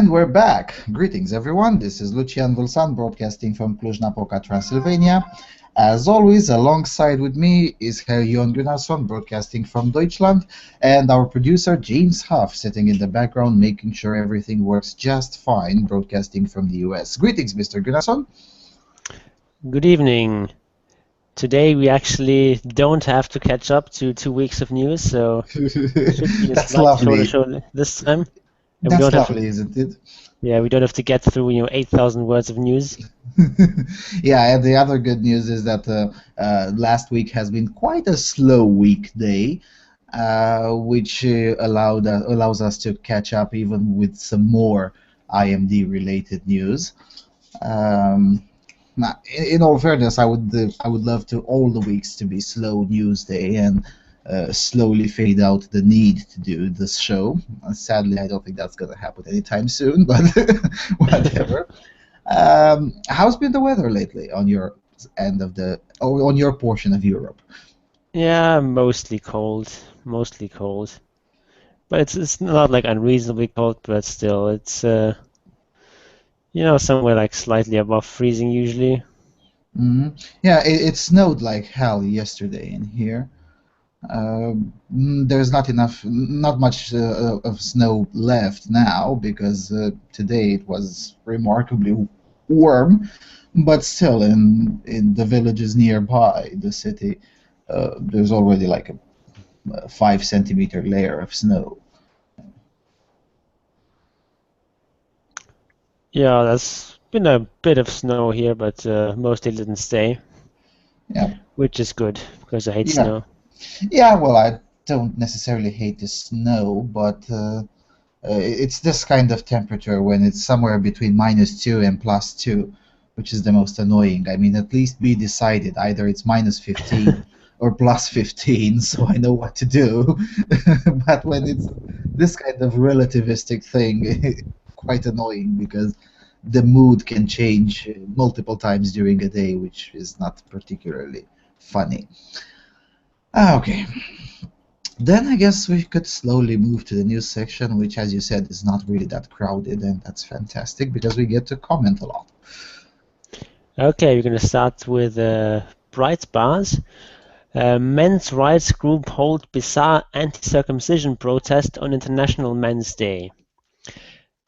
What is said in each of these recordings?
And we're back. Greetings, everyone. This is Lucian Vâlsan, broadcasting from Cluj-Napoca, Transylvania. As always, alongside with me is Herr Jon Gunnarsson, broadcasting from Deutschland, and our producer, James Huff, sitting in the background, making sure everything works just fine, broadcasting from the US. Greetings, Mr. Gunnarsson. Good evening. Today we actually don't have to catch up to 2 weeks of news, so it should be a That's slightly lovely. shorter show this time. And That's lovely, isn't it? Yeah, we don't have to get through 8,000 words of news. Yeah, and the other good news is that last week has been quite a slow weekday, which allows us to catch up even with some more IMD-related news. Now, in all fairness, I would love to all the weeks to be slow news day and slowly fade out the need to do this show. Sadly, I don't think that's going to happen anytime soon, but whatever. How's been the weather lately on your end of on your portion of Europe? Yeah, mostly cold. But it's not like unreasonably cold, but still, it's somewhere like slightly above freezing usually. Yeah, it snowed like hell yesterday in here. There's not much of snow left now because today it was remarkably warm, but still in the villages nearby the city, there's already like a 5 centimeter layer of snow. Yeah, there's been a bit of snow here, but mostly didn't stay. Yeah. Which is good because I hate snow. Yeah, well, I don't necessarily hate the snow, but it's this kind of temperature when it's somewhere between -2 and +2, which is the most annoying. I mean, at least be decided. Either it's -15 or +15, so I know what to do. But when it's this kind of relativistic thing, quite annoying because the mood can change multiple times during a day, which is not particularly funny. Okay. Then I guess we could slowly move to the news section, which, as you said, is not really that crowded, and that's fantastic because we get to comment a lot. Okay, we're going to start with bright bars. Men's rights group hold bizarre anti-circumcision protest on International Men's Day.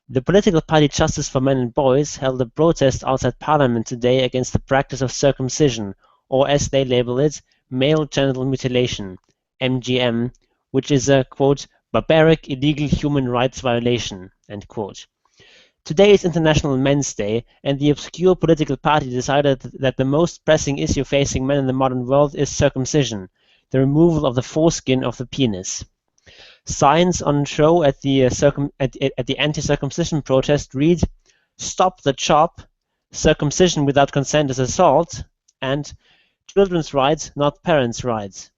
The political party Justice for Men and Boys held a protest outside Parliament today against the practice of circumcision, or as they label it, male genital mutilation, MGM, which is a, quote, barbaric, illegal human rights violation, end quote. Today is International Men's Day, and the obscure political party decided that the most pressing issue facing men in the modern world is circumcision, the removal of the foreskin of the penis. Signs on show at the anti-circumcision protest read, "Stop the chop," "Circumcision without consent is assault," and "Children's rights, not parents' rights."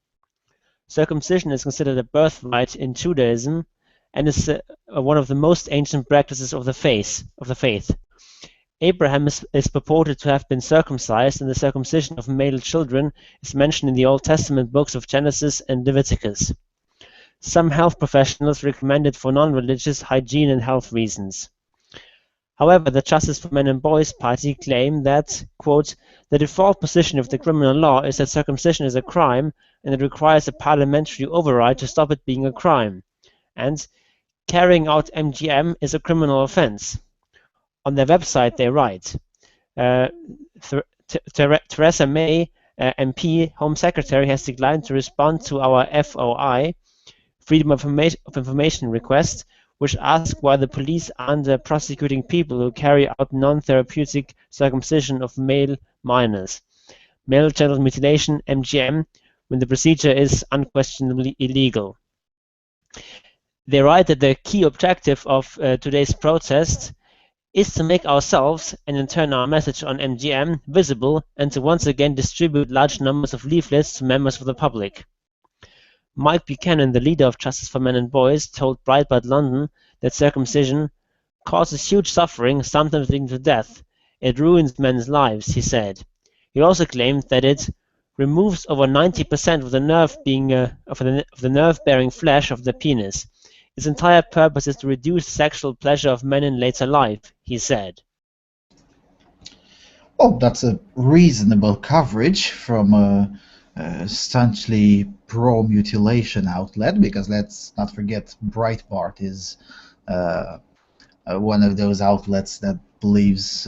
Circumcision is considered a birthright in Judaism and is one of the most ancient practices of the faith. Abraham is purported to have been circumcised, and the circumcision of male children is mentioned in the Old Testament books of Genesis and Leviticus. Some health professionals recommend it for non-religious hygiene and health reasons. However, the Justice for Men and Boys party claim that, quote, the default position of the criminal law is that circumcision is a crime and it requires a parliamentary override to stop it being a crime, and carrying out MGM is a criminal offense. On their website they write, Theresa May, MP, Home Secretary, has declined to respond to our FOI, Freedom of Information request, which asks why the police aren't prosecuting people who carry out non-therapeutic circumcision of male minors, male genital mutilation, MGM, when the procedure is unquestionably illegal. They write that the key objective of today's protest is to make ourselves, and in turn our message on MGM, visible, and to once again distribute large numbers of leaflets to members of the public. Mike Buchanan, the leader of Justice for Men and Boys, told Breitbart London that circumcision causes huge suffering, sometimes leading to death. It ruins men's lives, he said. He also claimed that it removes over 90% of the nerve-bearing flesh of the penis. Its entire purpose is to reduce sexual pleasure of men in later life, he said. Oh, that's a reasonable coverage from a staunchly pro-mutilation outlet, because let's not forget Breitbart is one of those outlets that believes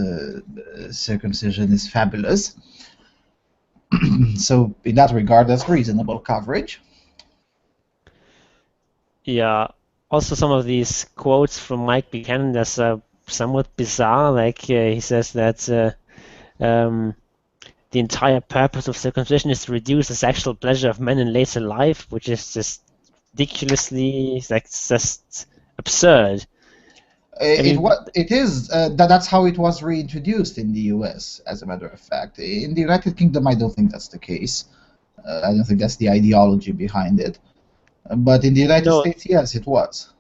circumcision is fabulous. So in that regard, that's reasonable coverage. Yeah. Also, some of these quotes from Mike Buchanan, that's somewhat bizarre. Like he says that the entire purpose of circumcision is to reduce the sexual pleasure of men in later life, which is just ridiculously, like, just absurd. That's how it was reintroduced in the US, as a matter of fact. In the United Kingdom, I don't think that's the case. I don't think that's the ideology behind it. But in the United States, yes, it was.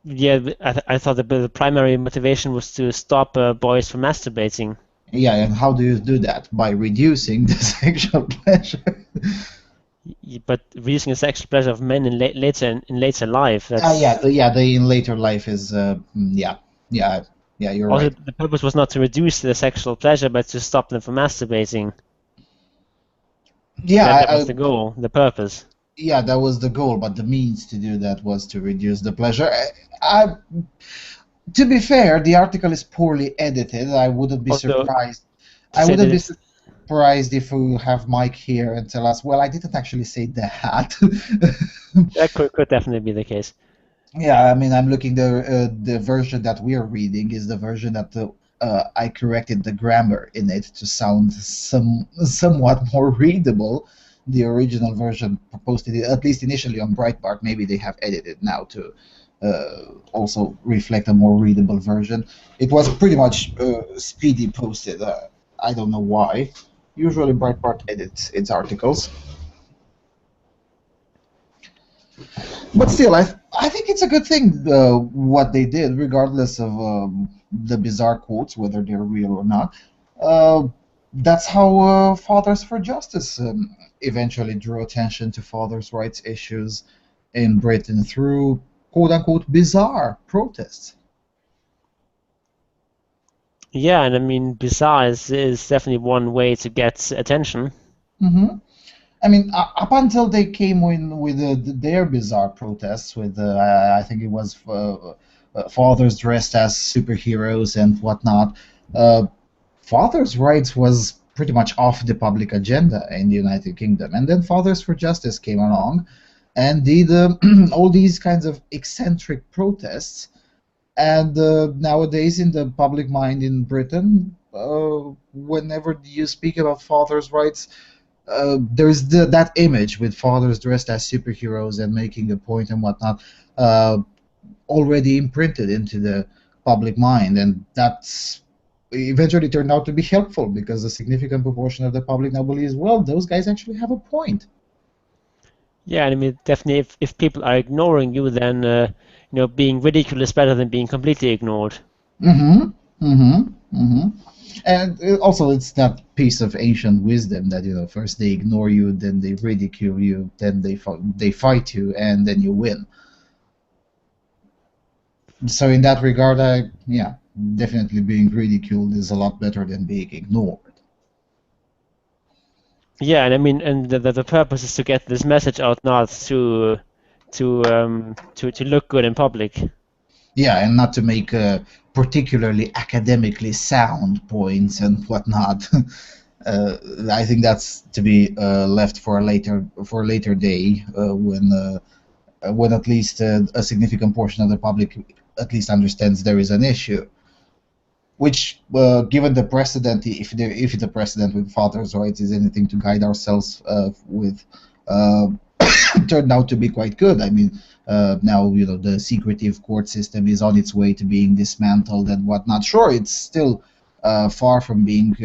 Yeah, I thought the primary motivation was to stop boys from masturbating. Yeah, and how do you do that? By reducing the sexual pleasure. But reducing the sexual pleasure of men in later life. The in later life is you're also, right. the purpose was not to reduce the sexual pleasure, but to stop them from masturbating. Yeah, that was the goal, the purpose. Yeah, that was the goal, but the means to do that was to reduce the pleasure. To be fair, the article is poorly edited. I wouldn't be surprised. I wouldn't be surprised if we have Mike here and tell us, well, I didn't actually say that. That could definitely be the case. Yeah, I mean, I'm looking, the version that we are reading is the version that I corrected the grammar in it to sound somewhat more readable. The original version posted it, at least initially, on Breitbart. Maybe they have edited now to also reflect a more readable version. It was pretty much speedy posted. I don't know why. Usually Breitbart edits its articles. But still, I think it's a good thing what they did, regardless of the bizarre quotes, whether they're real or not. That's how Fathers for Justice eventually drew attention to fathers' rights issues in Britain through quote-unquote bizarre protests. Yeah, and I mean, bizarre is definitely one way to get attention. Mm-hmm. I mean, up until they came in with their bizarre protests, with I think it was fathers dressed as superheroes and whatnot, fathers' rights was pretty much off the public agenda in the United Kingdom. And then Fathers for Justice came along and did all these kinds of eccentric protests. And nowadays, in the public mind in Britain, whenever you speak about fathers' rights, there's that image with fathers dressed as superheroes and making a point and whatnot already imprinted into the public mind, and that's eventually turned out to be helpful because a significant proportion of the public now believes, well, those guys actually have a point. Yeah, and I mean, definitely, if people are ignoring you, then being ridiculed is better than being completely ignored. Mm-hmm. Mm-hmm. Mm-hmm. And also, it's that piece of ancient wisdom that first they ignore you, then they ridicule you, then they fight you, and then you win. So in that regard, definitely being ridiculed is a lot better than being ignored. Yeah, and I mean, and the purpose is to get this message out, not to look good in public. Yeah, and not to make particularly academically sound points and whatnot. I think that's to be left for a later day when at least a significant portion of the public at least understands there is an issue. Which, given the precedent, if the precedent with fathers' rights is anything to guide ourselves with, turned out to be quite good. I mean, now the secretive court system is on its way to being dismantled and whatnot. Sure, it's still far from being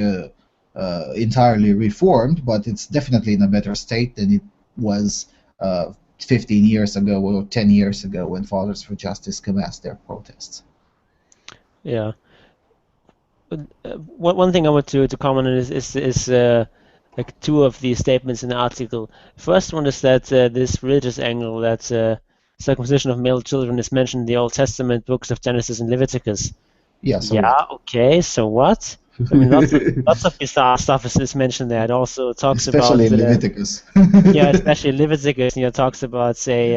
entirely reformed, but it's definitely in a better state than it was 15 years ago or 10 years ago when Fathers for Justice commenced their protests. Yeah. One thing I want to comment on is like two of these statements in the article. First one is that this religious angle that circumcision of male children is mentioned in the Old Testament books of Genesis and Leviticus. Yeah, so Yeah, what? okay, so what? I mean, lots of bizarre stuff is mentioned there. It also talks Especially about, in Leviticus. yeah, especially Leviticus, talks about, say,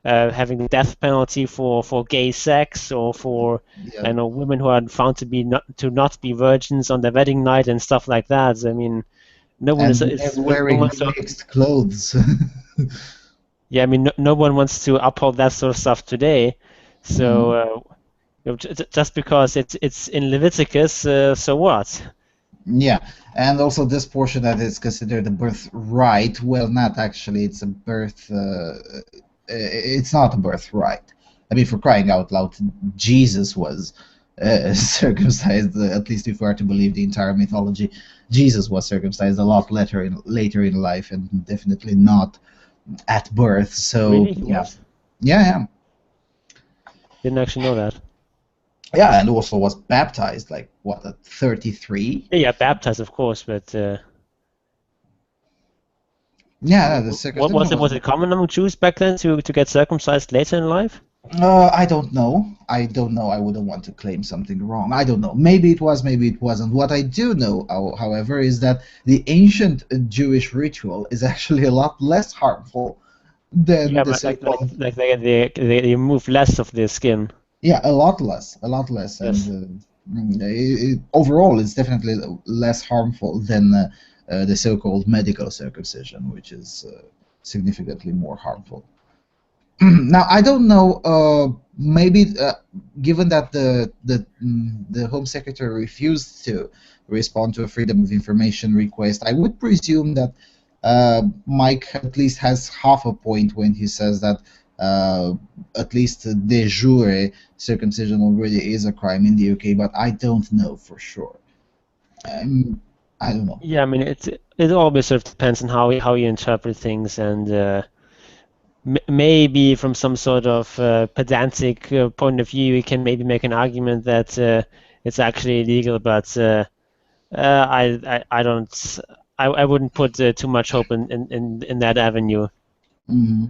having the death penalty for gay sex, or for, Yeah. women who are found to not be virgins on their wedding night and stuff like that. I mean, no one And wearing mixed clothes. yeah, I mean, no one wants to uphold that sort of stuff today. So, just because it's in Leviticus, so what? Yeah, and also this portion that is considered a birthright. Well, not actually. It's a birth. It's not a birthright. I mean, for crying out loud, Jesus was circumcised. At least if we are to believe the entire mythology, Jesus was circumcised a lot later in life, and definitely not at birth. So Really? yeah, yeah. Didn't actually know that. Yeah, and also was baptized, like, what, at 33? Yeah, baptized, of course, but Yeah, the circumcision was it common among Jews back then to get circumcised later in life? I don't know. I don't know. I wouldn't want to claim something wrong. I don't know. Maybe it was, maybe it wasn't. What I do know, however, is that the ancient Jewish ritual is actually a lot less harmful than Yeah, the but so-called. like they remove less of the skin. Yeah, a lot less, Yes. and overall, it's definitely less harmful than the so-called medical circumcision, which is significantly more harmful. Now, I don't know. Maybe given that the Home Secretary refused to respond to a Freedom of Information request, I would presume that Mike at least has half a point when he says that at least de jure circumcision already is a crime in the UK, but I don't know for sure. I don't know. Yeah, I mean it always sort of depends on how you interpret things, and maybe from some sort of pedantic point of view, you can maybe make an argument that it's actually illegal, but I don't. I wouldn't put too much hope in that avenue. Hmm.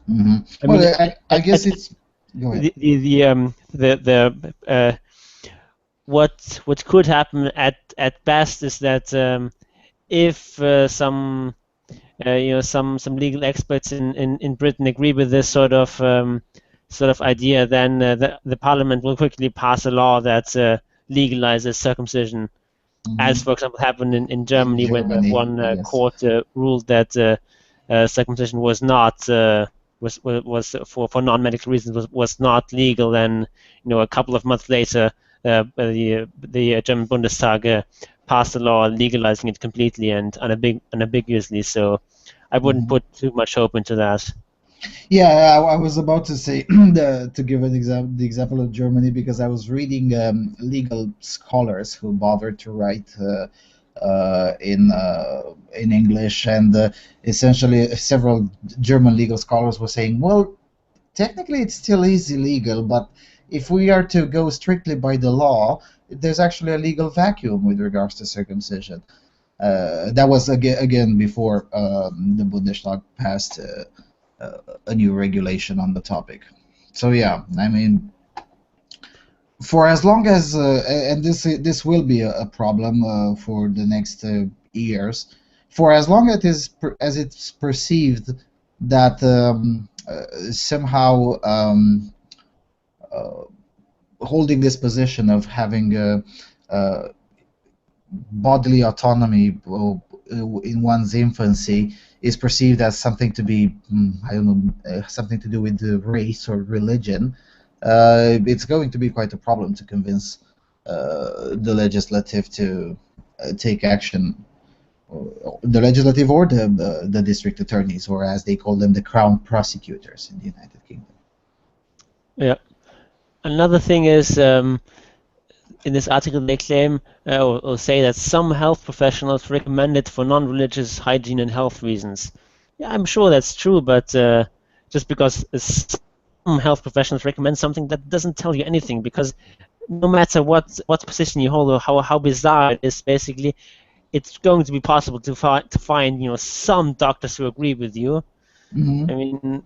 Hmm. I mean, Well, I guess it's. Go ahead. What could happen at best is that if some legal experts in Britain agree with this sort of idea, then the Parliament will quickly pass a law that legalizes circumcision, as for example happened in In Germany when Germany, one yes. court ruled that circumcision was not was for non-medical reasons was not legal. Then a couple of months later, the German Bundestag passed a law legalizing it completely and unambiguously. So I wouldn't Mhm. put too much hope into that. Yeah, I was about to say to give the example of Germany, because I was reading legal scholars who bothered to write in English, and essentially several German legal scholars were saying, well, technically it still is illegal, but if we are to go strictly by the law, there's actually a legal vacuum with regards to circumcision. That was again before the Bundestag passed a new regulation on the topic. So yeah, I mean, for as long as and this will be a problem for the next years, for as long as it's perceived that somehow uh, holding this position of having bodily autonomy in one's infancy is perceived as something to be, I don't know, something to do with race or religion, it's going to be quite a problem to convince the legislative to take action, the legislative or the district attorneys, or as they call them, the crown prosecutors in the United Kingdom. Yeah. Another thing is, in this article they claim or say that some health professionals recommend it for non-religious hygiene and health reasons. Yeah, I'm sure that's true, but just because some health professionals recommend something, that doesn't tell you anything, because no matter what position you hold or how bizarre it is, basically, it's going to be possible to find some doctors who agree with you. Hmm. I mean,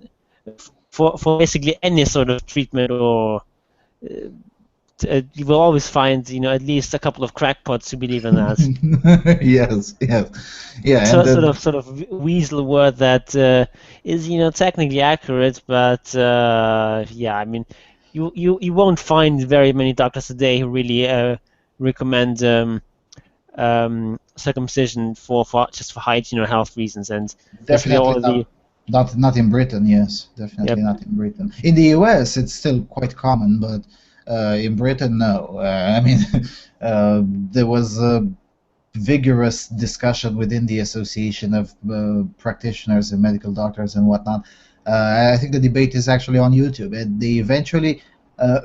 for basically any sort of treatment, or you will always find, at least a couple of crackpots who believe in that. Yes, yes, yeah, and So sort of weasel word that is, technically accurate, but yeah, I mean, you won't find very many doctors today who really recommend circumcision for just for hygiene or health reasons, and basically definitely all of not. the Not in Britain, yes, definitely yep. not in Britain. In the US, it's still quite common, but in Britain, no. I mean, there was a vigorous discussion within the Association of Practitioners and Medical Doctors and whatnot. I think the debate is actually on YouTube, and they eventually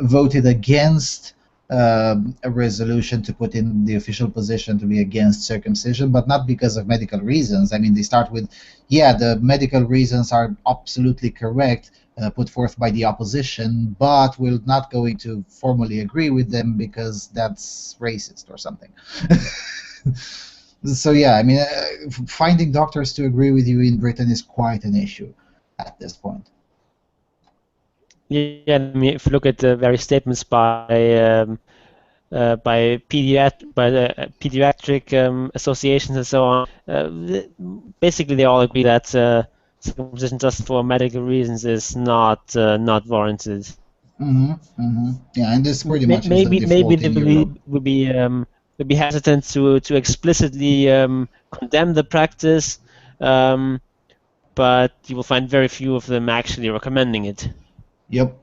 voted against a resolution to put in the official position to be against circumcision, but not because of medical reasons. I mean, they start with, yeah, the medical reasons are absolutely correct, put forth by the opposition, but we're not going to formally agree with them because that's racist or something. So yeah, I mean, finding doctors to agree with you in Britain is quite an issue at this point. Yeah, I mean, if you look at the various statements by pediatric associations and so on. Basically, they all agree that circumcision just for medical reasons is not warranted. Yeah, and this pretty much is the Maybe default they in Europe. would be hesitant to explicitly condemn the practice, but you will find very few of them actually recommending it. Yep.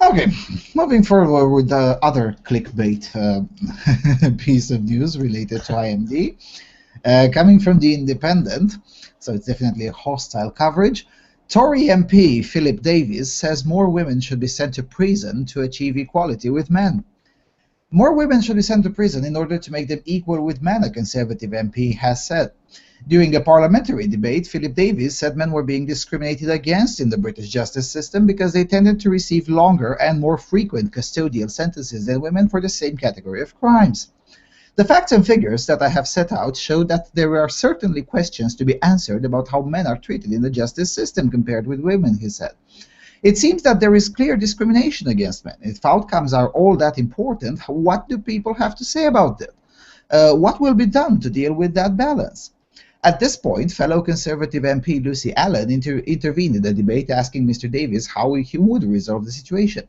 Okay, moving forward with the other clickbait piece of news related to IMD, coming from The Independent, so it's definitely a hostile coverage. Tory MP Philip Davies says more women should be sent to prison to achieve equality with men. More women should be sent to prison in order to make them equal with men, a Conservative MP has said. During a parliamentary debate, Philip Davies said men were being discriminated against in the British justice system because they tended to receive longer and more frequent custodial sentences than women for the same category of crimes. The facts and figures that I have set out show that there are certainly questions to be answered about how men are treated in the justice system compared with women, he said. It seems that there is clear discrimination against men. If outcomes are all that important, what do people have to say about it? What will be done to deal with that balance? At this point, fellow Conservative MP Lucy Allen intervened in the debate, asking Mr. Davies how he would resolve the situation.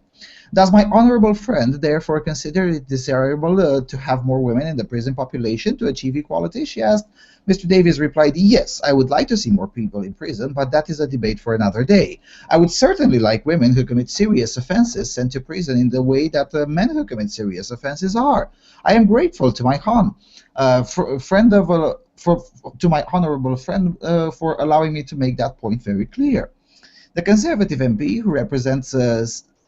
Does my honourable friend therefore consider it desirable to have more women in the prison population to achieve equality? She asked. Mr. Davies replied, yes, I would like to see more people in prison, but that is a debate for another day. I would certainly like women who commit serious offences sent to prison in the way that men who commit serious offences are. I am grateful to my to my honourable friend for allowing me to make that point very clear. The Conservative MP, who represents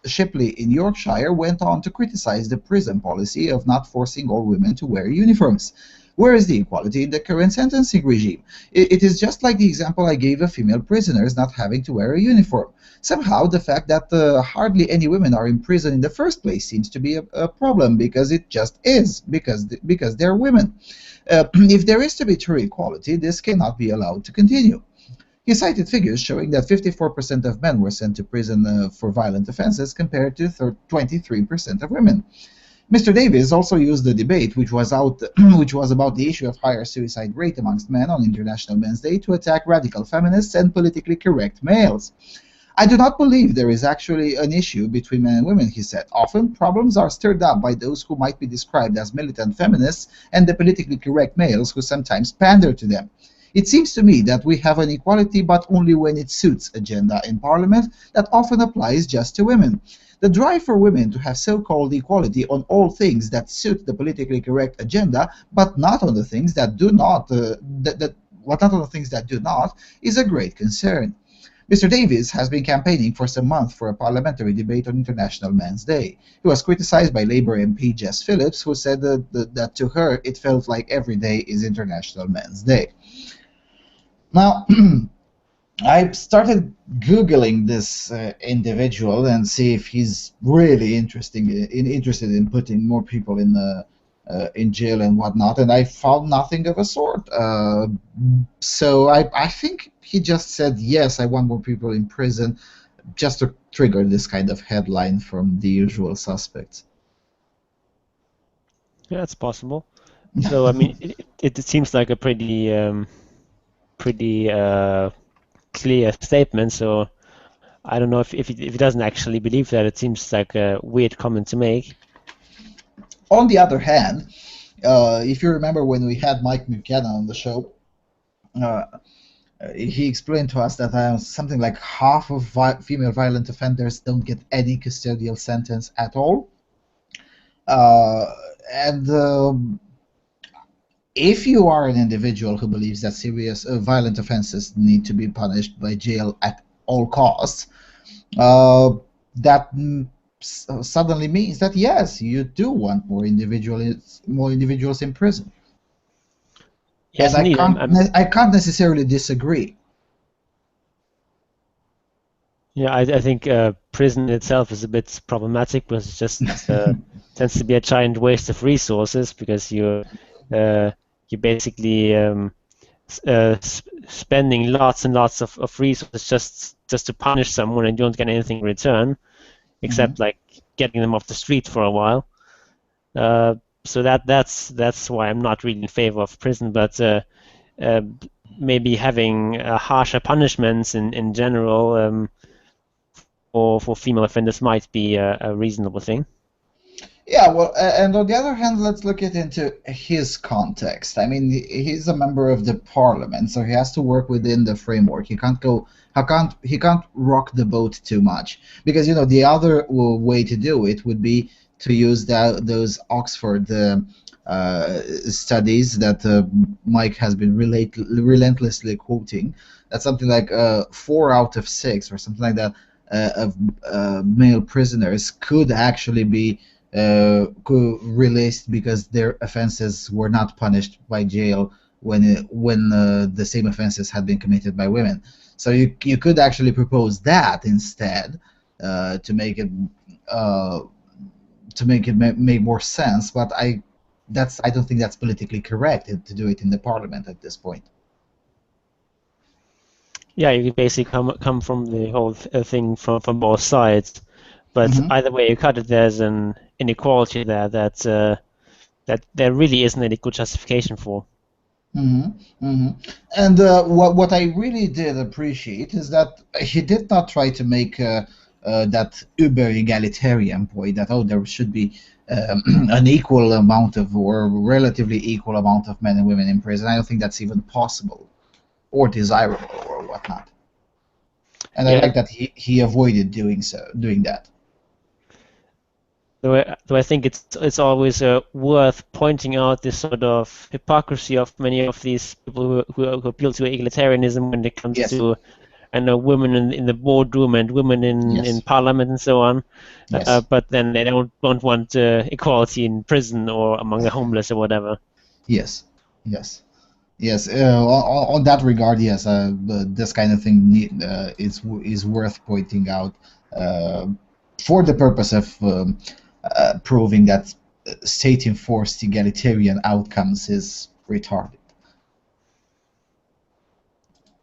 Shipley in Yorkshire, went on to criticise the prison policy of not forcing all women to wear uniforms. Where is the equality in the current sentencing regime? It is just like the example I gave of female prisoners not having to wear a uniform. Somehow, the fact that hardly any women are in prison in the first place seems to be a problem, because it just is, because they're women. If there is to be true equality, this cannot be allowed to continue. He cited figures showing that 54% of men were sent to prison for violent offences compared to 23% of women. Mr. Davies also used the debate, which was about the issue of higher suicide rate amongst men on International Men's Day, to attack radical feminists and politically correct males. I do not believe there is actually an issue between men and women, he said. Often, problems are stirred up by those who might be described as militant feminists and the politically correct males who sometimes pander to them. It seems to me that we have an equality, but only when it suits agenda in Parliament that often applies just to women. The drive for women to have so-called equality on all things that suit the politically correct agenda, but not on the things that do not, is a great concern. Mr. Davies has been campaigning for some months for a parliamentary debate on International Men's Day. He was criticized by Labour MP Jess Phillips, who said that to her it felt like every day is International Men's Day. Now, I started Googling this individual and see if he's really interested in putting more people in jail and whatnot, and I found nothing of a sort. So I think he just said, yes, I want more people in prison, just to trigger this kind of headline from the usual suspects. Yeah, that's possible. So I mean, it seems like a pretty clear statement. So I don't know if he doesn't actually believe that. It seems like a weird comment to make. On the other hand, if you remember when we had Mike McKenna on the show, he explained to us that something like half of female violent offenders don't get any custodial sentence at all. And if you are an individual who believes that serious violent offenses need to be punished by jail at all costs, that suddenly means that yes, you do want more individuals in prison. Yes, and indeed. I can't necessarily disagree. Yeah, I think prison itself is a bit problematic because it just tends to be a giant waste of resources because you're basically spending lots and lots of resources just to punish someone and you don't get anything in return except like getting them off the street for a while. So that's why I'm not really in favor of prison, but maybe having harsher punishments in general for female offenders might be a reasonable thing. Yeah, well, and on the other hand, let's look into his context. I mean, he's a member of the parliament, so he has to work within the framework. He can't rock the boat too much, because the other way to do it would be to use those Oxford studies that Mike has been relentlessly quoting. That's something like 4 out of 6 or something like that of male prisoners could actually be released because their offenses were not punished by jail when the same offenses had been committed by women. So you could actually propose that instead to make it make more sense. But I don't think that's politically correct to do it in the parliament at this point. Yeah, you basically come from the whole thing from both sides, but either way you cut it, there's an inequality there that there really isn't any good justification for. And what I really did appreciate is that he did not try to make that uber-egalitarian point that there should be an equal amount of, or relatively equal amount of men and women in prison. I don't think that's even possible or desirable or whatnot. And I like that he avoided doing that. Though I think it's always worth pointing out this sort of hypocrisy of many of these people who appeal to egalitarianism when it comes to women in the boardroom and women in parliament and so on. But then they don't want equality in prison or among the homeless or whatever. Yes. On that regard, yes, this kind of thing is worth pointing out for the purpose of proving that state-enforced egalitarian outcomes is retarded.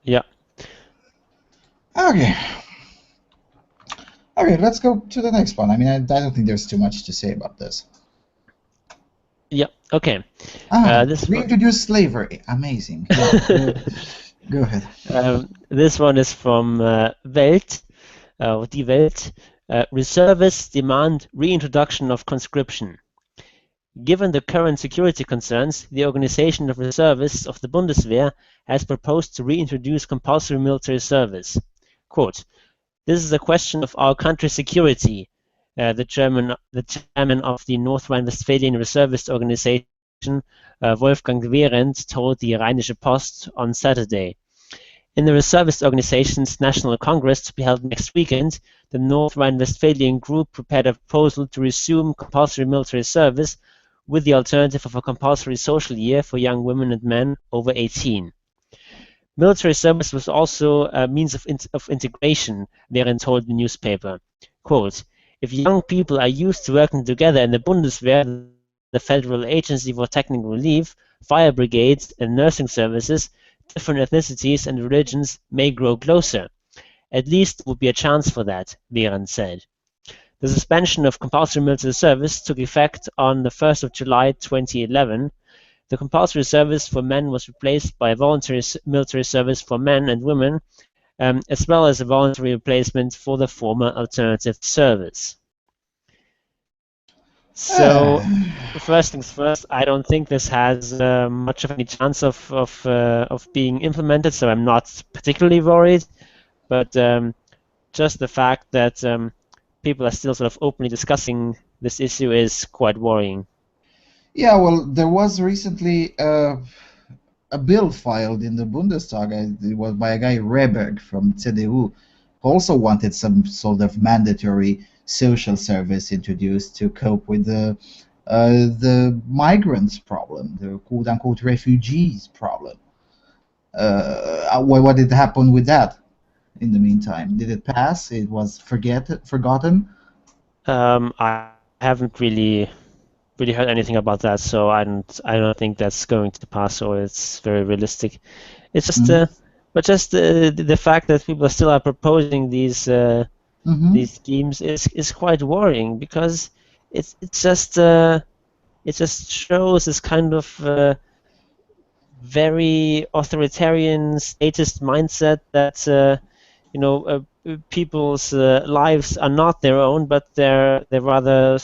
Yeah. Okay, let's go to the next one. I mean, I don't think there's too much to say about this. Yeah, okay. Reintroduce slavery. Amazing. Go ahead. This one is from Welt, Die Welt. Reservists demand reintroduction of conscription. Given the current security concerns, the Organization of Reservists of the Bundeswehr has proposed to reintroduce compulsory military service. Quote, "This is a question of our country's security," the chairman of the North Rhine-Westphalian Reservist Organization, Wolfgang Behrendt, told the Rheinische Post on Saturday. In the Reservist Organization's National Congress to be held next weekend, the North Rhine-Westphalian group prepared a proposal to resume compulsory military service with the alternative of a compulsory social year for young women and men over 18. Military service was also a means of integration, Behrendt told the newspaper. Quote, "If young people are used to working together in the Bundeswehr, the Federal Agency for Technical Relief, fire brigades, and nursing services, different ethnicities and religions may grow closer. At least there would be a chance for that, Wâlsan said. The suspension of compulsory military service took effect on the 1st of July 2011. The compulsory service for men was replaced by a voluntary military service for men and women, as well as a voluntary replacement for the former alternative service. So, first things first, I don't think this has much of any chance of being implemented, so I'm not particularly worried. But just the fact that people are still sort of openly discussing this issue is quite worrying. Yeah, well, there was recently a bill filed in the Bundestag. It was by a guy Reberg from CDU, who also wanted some sort of mandatory social service introduced to cope with the migrants problem, the quote-unquote refugees problem. What did happen with that in the meantime? Did it pass? It was forgotten? I haven't really heard anything about that, so I don't think that's going to pass, or it's very realistic. It's just but just the fact that people still are proposing these schemes is quite worrying, because it just shows this kind of very authoritarian statist mindset that people's lives are not their own, but they're rather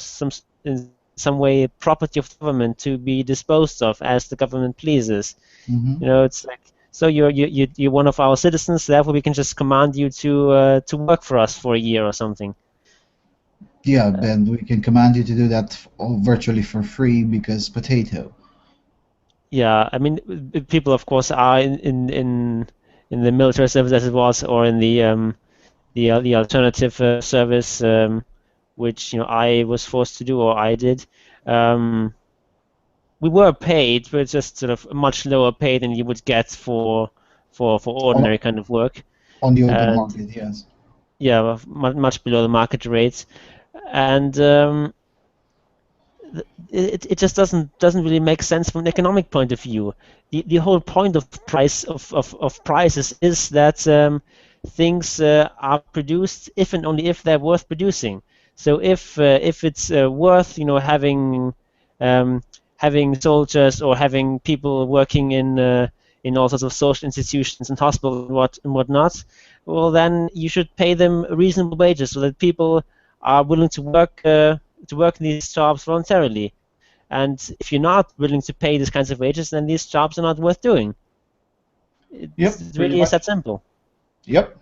in some way property of the government to be disposed of as the government pleases. It's like, so you're one of our citizens, therefore we can just command you to work for us for a year or something. Yeah, Ben, we can command you to do that virtually for free because potato. Yeah, I mean, people of course are in the military service as it was, or in the alternative service, which I was forced to do, or I did. We were paid, but just sort of much lower pay than you would get for ordinary kind of work. On the open market, yes. Yeah, much below the market rates, and it just doesn't really make sense from an economic point of view. The whole point of prices is that things are produced if and only if they're worth producing. So if it's worth having soldiers or having people working in all sorts of social institutions and hospitals and whatnot, well then you should pay them reasonable wages so that people are willing to work in these jobs voluntarily. And if you're not willing to pay these kinds of wages, then these jobs are not worth doing. It really is that simple. Yep.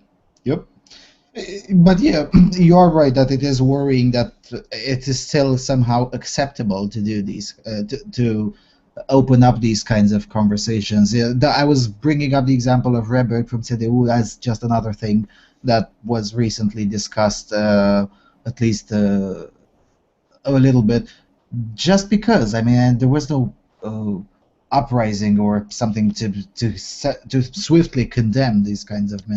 But yeah, you are right that it is worrying that it is still somehow acceptable to do these, to open up these kinds of conversations. Yeah, I was bringing up the example of Reberg from CDU as just another thing that was recently discussed, at least a little bit, just because, I mean, there was no uprising or something to swiftly condemn this kind of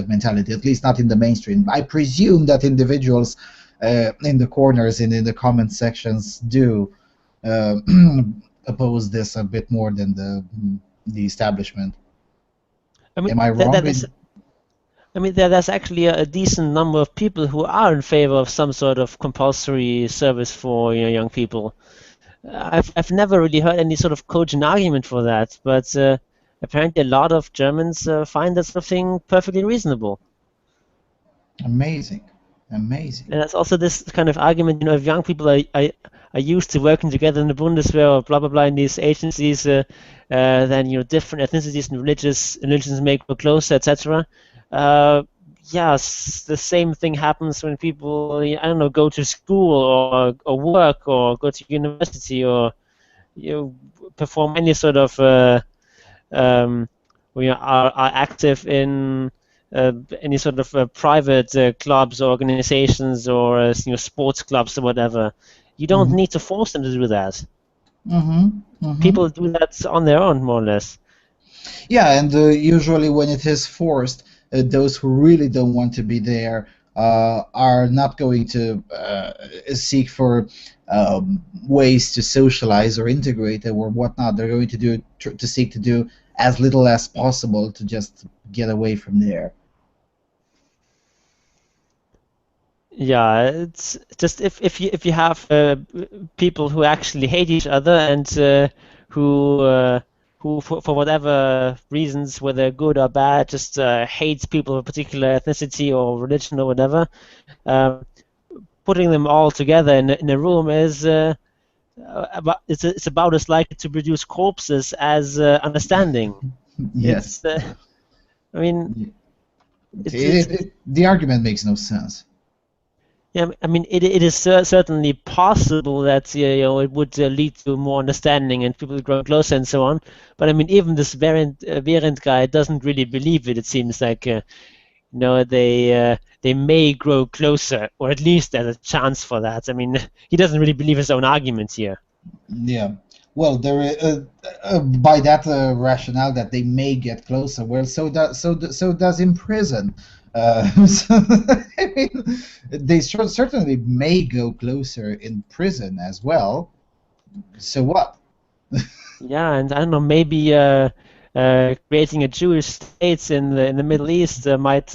mentality, at least not in the mainstream. I presume that individuals in the corners and in the comment sections do oppose this a bit more than the establishment. I mean, am I wrong? There's actually a decent number of people who are in favor of some sort of compulsory service for young people. I've never really heard any sort of cogent argument for that, but apparently a lot of Germans find that sort of thing perfectly reasonable. Amazing. And there's also this kind of argument, if young people are used to working together in the Bundeswehr or blah blah blah in these agencies, then different ethnicities and religions may go closer, etc. Yes, the same thing happens when people, I don't know, go to school or work or go to university or perform any sort of are active in any sort of private clubs or organizations or sports clubs or whatever. You don't need to force them to do that. People do that on their own, more or less. Yeah, and usually when it is forced, those who really don't want to be there are not going to seek for ways to socialize or integrate or whatnot. They're going to seek to do as little as possible to just get away from there. Yeah, it's just if you have people who actually hate each other and who for whatever reasons, whether good or bad, just hates people of a particular ethnicity or religion or whatever, um, putting them all together in a room is it's about as likely to produce corpses as understanding. Yes. It's I mean it's The argument makes no sense. yeah, I mean, it is certainly possible that it would lead to more understanding and people grow closer and so on. But I mean, even this Behrendt guy doesn't really believe it. It seems like they may grow closer, or at least there's a chance for that. I mean, he doesn't really believe his own arguments here. Yeah. Well, there by that rationale that they may get closer. Well, so does in prison. So, I mean, they certainly may go closer in prison as well. So what? Yeah, and I don't know, maybe creating a Jewish state in the Middle East might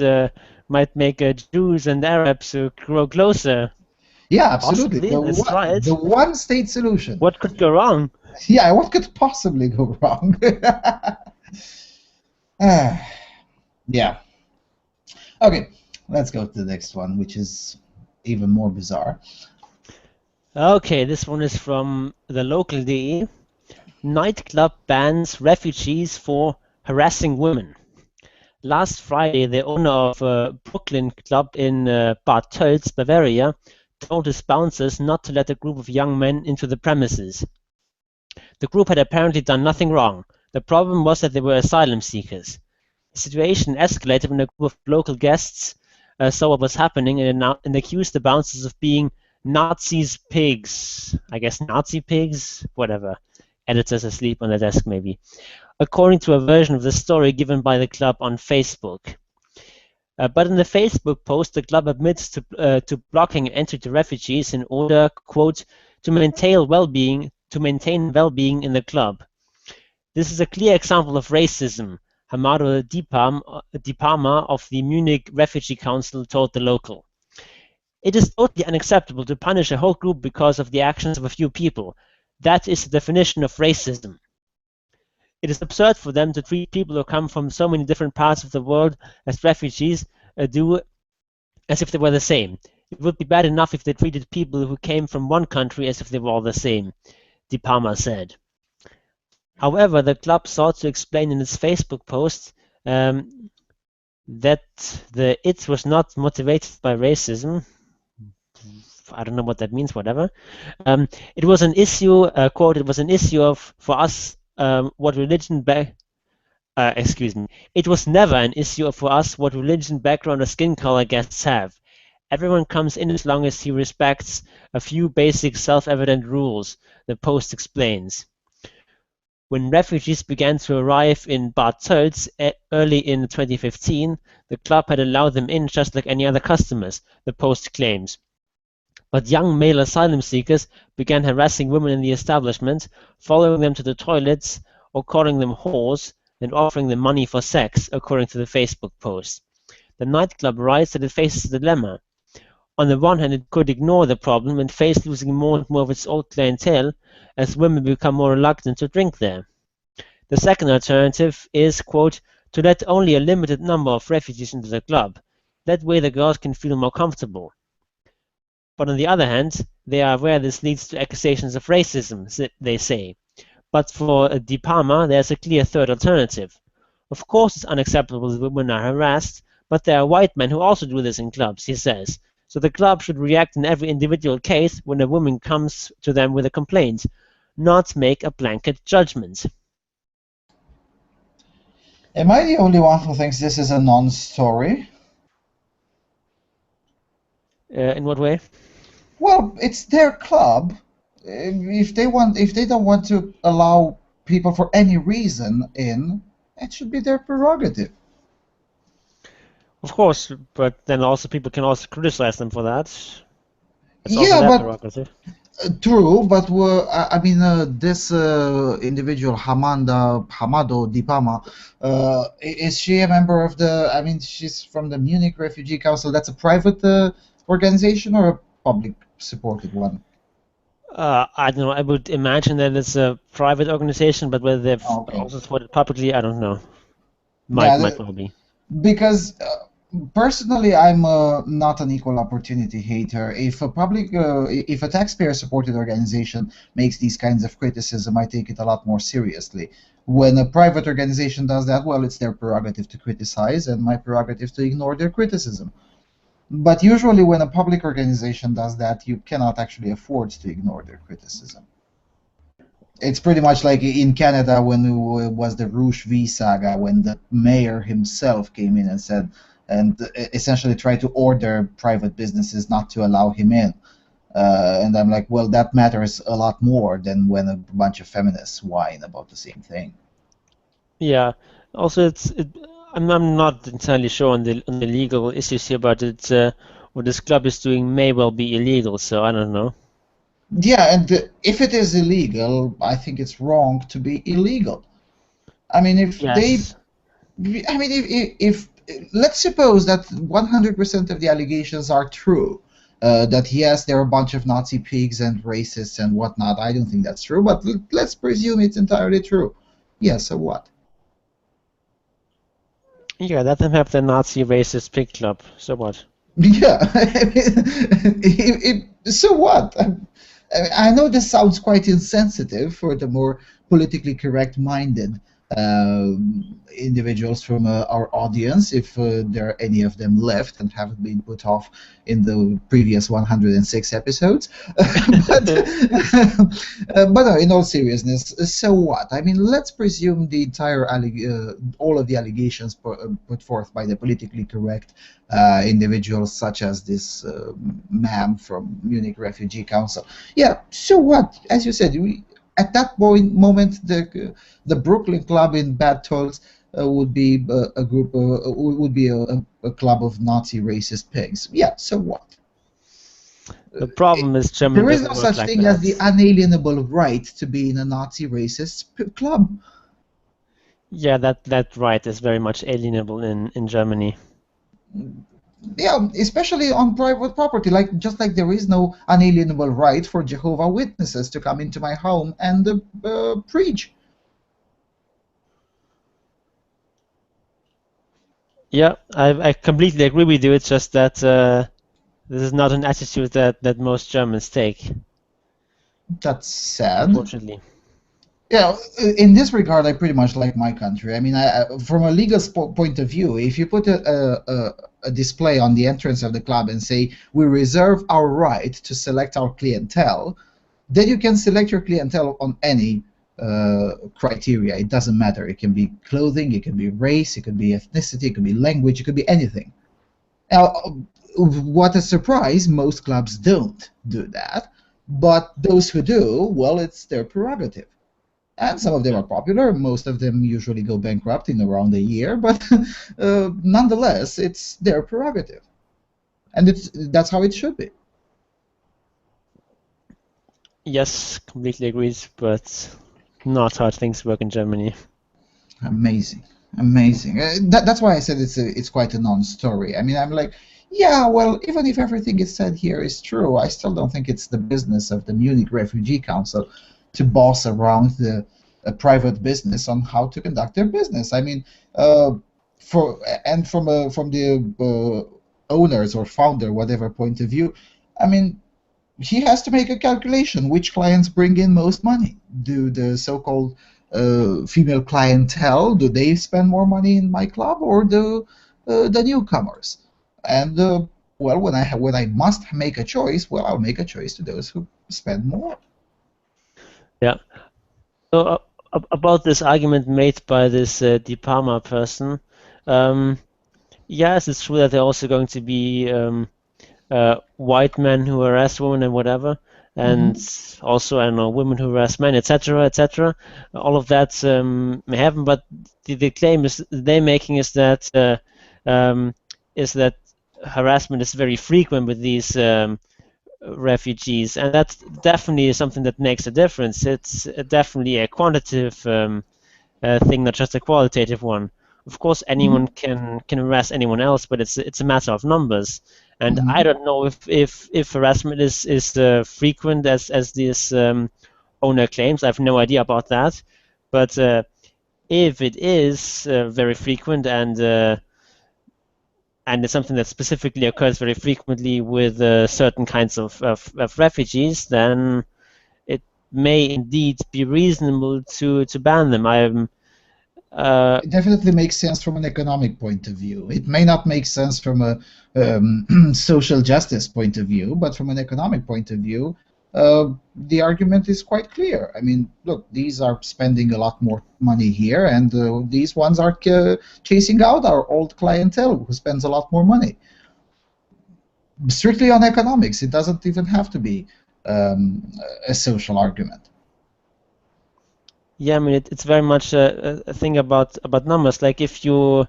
make Jews and Arabs grow closer. Yeah, absolutely. Possibly, let's try it. The one state solution. What could go wrong? Yeah, what could possibly go wrong? Yeah. Okay, let's go to the next one, which is even more bizarre. Okay, this one is from the local DE. Nightclub bans refugees for harassing women. Last Friday, the owner of a Brooklyn club in Bad Tölz, Bavaria, told his bouncers not to let a group of young men into the premises. The group had apparently done nothing wrong. The problem was that they were asylum seekers. The situation escalated when a group of local guests saw what was happening and accused the bouncers of being Nazis pigs. I guess Nazi pigs? Whatever. Editors asleep on the desk, maybe. According to a version of the story given by the club on Facebook. But in the Facebook post, the club admits to blocking entry to refugees in order, quote, to maintain well-being in the club. This is a clear example of racism, Hamado Dipama of the Munich Refugee Council told the local. It is totally unacceptable to punish a whole group because of the actions of a few people. That is the definition of racism. It is absurd for them to treat people who come from so many different parts of the world as refugees do as if they were the same. It would be bad enough if they treated people who came from one country as if they were all the same, Dipama said. However, the club sought to explain in its Facebook post that it was not motivated by racism. I don't know what that means, whatever. It was an issue, quote, it was an issue for us what religion It was never an issue for us what religion, background, or skin color guests have. Everyone comes in as long as he respects a few basic self-evident rules, the post explains. When refugees began to arrive in Bad Tölz early in 2015, the club had allowed them in just like any other customers, the post claims. But young male asylum seekers began harassing women in the establishment, following them to the toilets or calling them whores and offering them money for sex, according to the Facebook post. The nightclub writes that it faces a dilemma. On the one hand, it could ignore the problem and face losing more and more of its old clientele as women become more reluctant to drink there. The second alternative is, quote, to let only a limited number of refugees into the club. That way the girls can feel more comfortable. But on the other hand, they are aware this leads to accusations of racism, they say. But for Dipama, there's a clear third alternative. Of course it's unacceptable that women are harassed, but there are white men who also do this in clubs, he says. So the club should react in every individual case when a woman comes to them with a complaint, not make a blanket judgment. Am I the only one who thinks this is a non-story? In what way? Well, it's their club. If they don't want to allow people for any reason in, it should be their prerogative. Of course, but then also people can also criticize them for that. It's also Yeah, their but prerogative. true, but I mean, this individual, Hamado Dipama, is she a member of the? I mean, she's from the Munich Refugee Council. That's a private organization or a public supported one? I don't know. I would imagine that it's a private organization, but whether they've Okay. also supported publicly, I don't know. Yeah, Might well be. because personally, I'm not an equal opportunity hater. If a taxpayer-supported organization makes these kinds of criticism, I take it a lot more seriously. When a private organization does that, well, it's their prerogative to criticize, and my prerogative to ignore their criticism. But usually, when a public organization does that, you cannot actually afford to ignore their criticism. It's pretty much like in Canada when it was the Rouge V saga, when the mayor himself came in and said, and essentially tried to order private businesses not to allow him in. And I'm like, well, that matters a lot more than when a bunch of feminists whine about the same thing. Yeah. Also, I'm not entirely sure on the legal issues here, but what this club is doing may well be illegal. So I don't know. Yeah, and if it is illegal, I think it's wrong to be illegal. I mean, if they Yes. I mean, if let's suppose that 100% of the allegations are true, that yes, there are a bunch of Nazi pigs and racists and whatnot. I don't think that's true, but let's presume it's entirely true. Yeah, so what? Yeah, let them have the Nazi racist pig club. So what? Yeah, I mean, so what? I know this sounds quite insensitive for the more politically correct-minded individuals from our audience, if there are any of them left and haven't been put off in the previous 106 episodes. but, but no, in all seriousness, so what? I mean, let's presume the entire all of the allegations put forth by the politically correct individuals, such as this ma'am from Munich Refugee Council. Yeah, so what? As you said, at that moment, the Brooklyn Club in Bad Talks would be a group, would be a club of Nazi racist pigs. Yeah, so what? The problem is Germany There is no doesn't work such like thing as the that. unalienable right to be in a Nazi racist club. Yeah, that right is very much alienable in Germany. Yeah, especially on private property. Like just like there is no unalienable right for Jehovah Witnesses to come into my home and preach. Yeah, I completely agree with you. It's just that this is not an attitude that most Germans take, That's sad. unfortunately. Yeah, in this regard, I pretty much like my country. I mean, from a legal point of view, if you put a display on the entrance of the club and say, we reserve our right to select our clientele, then you can select your clientele on any criteria. It doesn't matter. It can be clothing, it can be race, it could be ethnicity, it could be language, it could be anything. Now, what a surprise, most clubs don't do that. But those who do, well, it's their prerogative. And some of them Yeah. are popular. Most of them usually go bankrupt in around a year, but nonetheless, it's their prerogative, and that's how it should be. Yes, completely agreed, but not how things work in Germany. Amazing, amazing. That's why I said it's quite a non-story. I mean, I'm like, yeah, well, even if everything is said here is true, I still don't think it's the business of the Munich Refugee Council to boss around the a private business on how to conduct their business. I mean, for and from the owners or founder, whatever point of view, I mean, he has to make a calculation which clients bring in most money. Do the so-called female clientele, do they spend more money in my club, or do the newcomers? And well, when I must make a choice, well, I'll make a choice to those who spend more. Yeah. So about this argument made by this De Palma person, um, yes, it's true that there are also going to be white men who harass women and whatever, and Hmm. also, I don't know, women who harass men, etc., etc. All of that may happen, but the claim is they're making is that um, is that harassment is very frequent with these refugees, and that's definitely something that makes a difference. It's definitely a quantitative thing, not just a qualitative one. Of course, anyone can harass anyone else, but it's a matter of numbers. And I don't know if harassment is frequent as this owner claims. I have no idea about that. But if it is very frequent and it's something that specifically occurs very frequently with certain kinds of refugees, then it may indeed be reasonable to ban them. It definitely makes sense from an economic point of view. It may not make sense from a social justice point of view, but from an economic point of view, the argument is quite clear. I mean, look, these are spending a lot more money here, and these ones are chasing out our old clientele who spends a lot more money. Strictly on economics, it doesn't even have to be a social argument. Yeah, I mean it's very much a thing about numbers. Like if you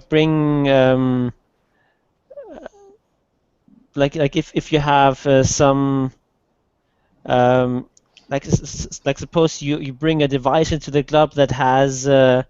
bring like if you have some like suppose you bring a device into the club that has a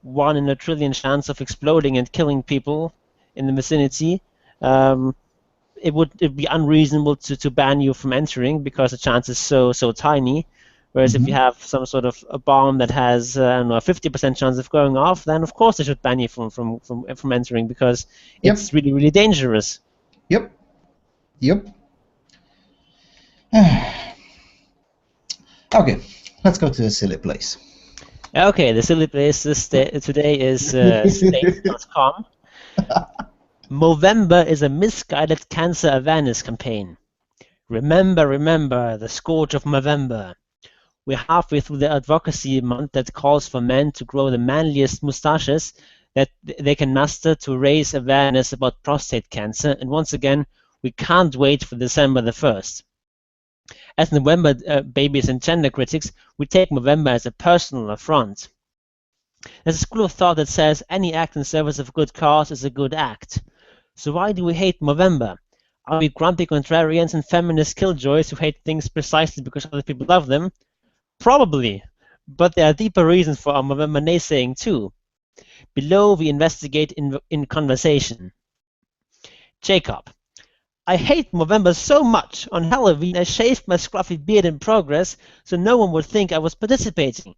1 in a trillion chance of exploding and killing people in the vicinity. It'd be unreasonable to ban you from entering because the chance is so tiny. Whereas if you have some sort of a bomb that has I don't know, a 50% chance of going off, then of course they should ban you from entering because it's really dangerous. Yep. Okay, let's go to the silly place. Okay, the silly place today is state.com. Movember is a misguided cancer awareness campaign. Remember the scourge of Movember. We're halfway through the advocacy month that calls for men to grow the manliest mustaches that they can muster to raise awareness about prostate cancer, and once again, we can't wait for December the 1st. As November babies and gender critics, we take Movember as a personal affront. There's a school of thought that says any act in service of a good cause is a good act. So why do we hate Movember? Are we grumpy contrarians and feminist killjoys who hate things precisely because other people love them? Probably, but there are deeper reasons for our Movember naysaying too. Below, we investigate in conversation. Jacob: I hate Movember so much. On Halloween, I shaved my scruffy beard in progress so no one would think I was participating.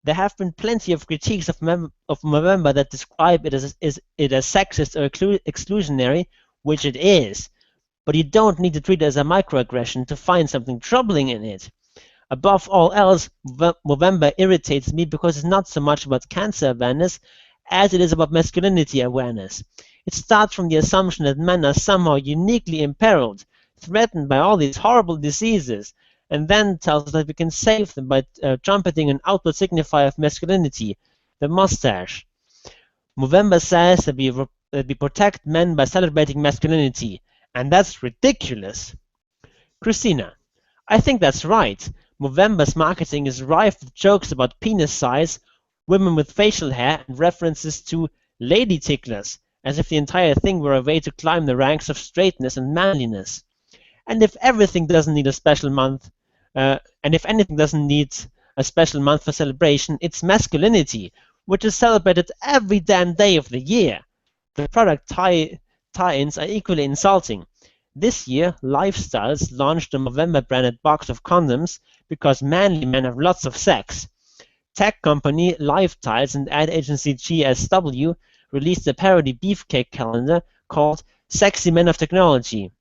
There have been plenty of critiques of Movember that describe it as sexist or exclusionary, which it is. But you don't need to treat it as a microaggression to find something troubling in it. Above all else, Movember irritates me because it's not so much about cancer awareness as it is about masculinity awareness. It starts from the assumption that men are somehow uniquely imperiled, threatened by all these horrible diseases, and then tells us that we can save them by trumpeting an outward signifier of masculinity, the mustache. Movember says that we protect men by celebrating masculinity, and that's ridiculous. Christina: I think that's right. Movember's marketing is rife with jokes about penis size, women with facial hair, and references to lady ticklers, as if the entire thing were a way to climb the ranks of straightness and manliness. And if everything doesn't need a special month, and if anything doesn't need a special month for celebration, it's masculinity, which is celebrated every damn day of the year. The product tie-ins are equally insulting. This year, Lifestyles launched a Movember-branded box of condoms because manly men have lots of sex. Tech company Lifestyles and ad agency GSW released a parody beefcake calendar called Sexy Men of Technology.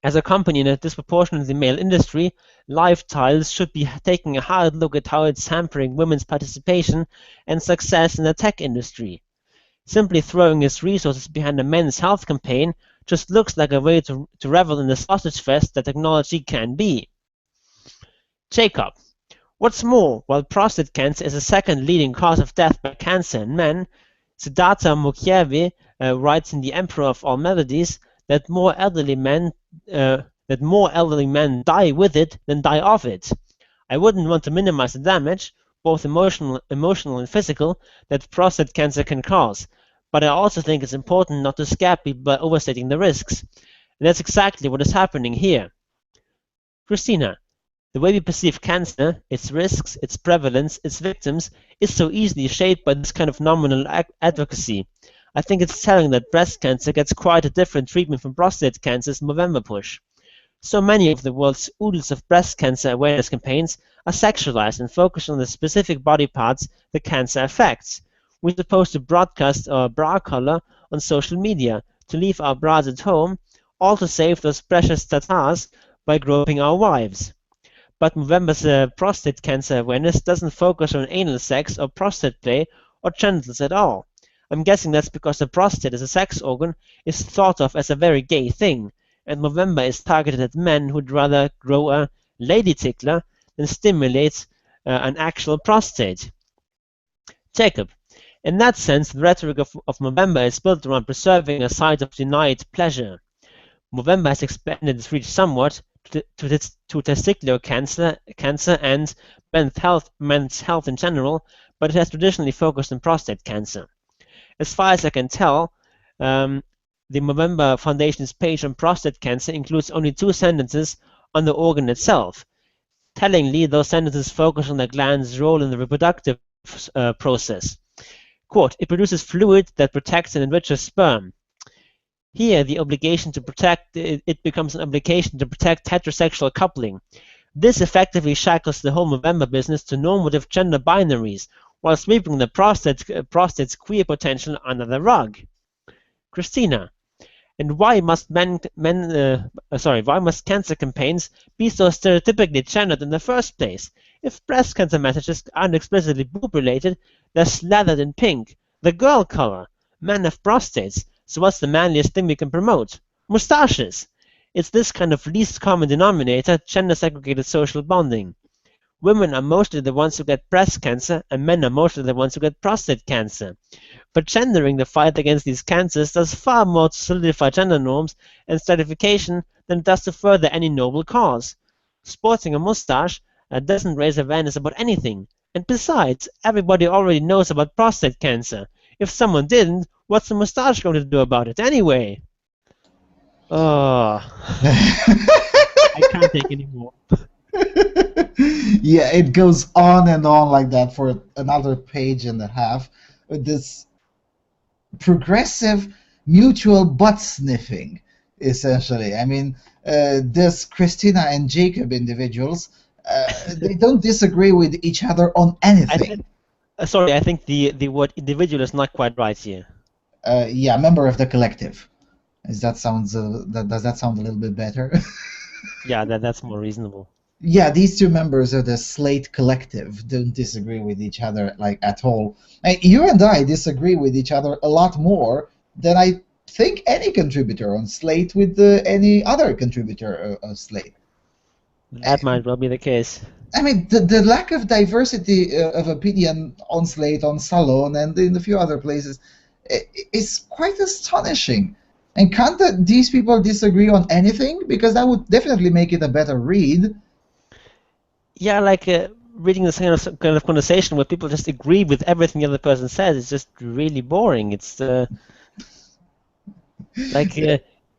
As a company in a disproportionately male industry, Lifestyles should be taking a hard look at how it's hampering women's participation and success in the tech industry. Simply throwing its resources behind a men's health campaign just looks like a way to revel in the sausage fest that technology can be. Jacob: What's more, while prostate cancer is the second leading cause of death by cancer in men, Siddhartha Mukherjee writes in The Emperor of All Melodies that more elderly men die with it than die of it. I wouldn't want to minimize the damage, both emotional and physical, that prostate cancer can cause, But I also think it's important not to scare people by overstating the risks. And that's exactly what is happening here. Christina, the way we perceive cancer, its risks, its prevalence, its victims, is so easily shaped by this kind of nominal advocacy. I think it's telling that breast cancer gets quite a different treatment from prostate cancer's Movember push. So many of the world's oodles of breast cancer awareness campaigns are sexualized and focused on the specific body parts the cancer affects. We're supposed to broadcast our bra color on social media, to leave our bras at home, all to save those precious tatars by groping our wives. But Movember's prostate cancer awareness doesn't focus on anal sex or prostate play or genitals at all. I'm guessing that's because the prostate as a sex organ is thought of as a very gay thing, and Movember is targeted at men who'd rather grow a lady tickler than stimulate an actual prostate. Jacob, in that sense, the rhetoric of Movember is built around preserving a site of denied pleasure. Movember has expanded its reach somewhat to testicular cancer and men's health in general, but it has traditionally focused on prostate cancer. As far as I can tell, the Movember Foundation's page on prostate cancer includes only 2 sentences on the organ itself. Tellingly, those sentences focus on the gland's role in the reproductive process. Quote, it produces fluid that protects and enriches sperm. Here, the obligation to protect, it becomes an obligation to protect heterosexual coupling. This effectively shackles the whole Movember business to normative gender binaries, while sweeping the prostate's queer potential under the rug. Christina, and why must why must cancer campaigns be so stereotypically gendered in the first place? If breast cancer messages aren't explicitly boob-related, they're slathered in pink, the girl color. Men have prostates, so what's the manliest thing we can promote? Mustaches! It's this kind of least common denominator, gender-segregated social bonding. Women are mostly the ones who get breast cancer, and men are mostly the ones who get prostate cancer. But gendering the fight against these cancers does far more to solidify gender norms and stratification than it does to further any noble cause. Sporting a mustache doesn't raise awareness about anything. And besides, everybody already knows about prostate cancer. If someone didn't, what's the mustache going to do about it anyway? Oh, I can't take anymore. Yeah, it goes on and on like that for another page and a half with this progressive mutual butt sniffing, essentially. I mean, this Christina and Jacob individuals, they don't disagree with each other on anything. Sorry, I think the word individual is not quite right here. Yeah, member of the collective. Does that sound a little bit better? Yeah, that's more reasonable. Yeah, these 2 members of the Slate collective don't disagree with each other like at all. You and I disagree with each other a lot more than I think any contributor on Slate with any other contributor of Slate. That might well be the case. I mean, the lack of diversity of opinion on Slate, on Salon, and in a few other places is quite astonishing. And can't these people disagree on anything? Because that would definitely make it a better read. Yeah, like reading this kind of conversation where people just agree with everything the other person says is just really boring. It's like,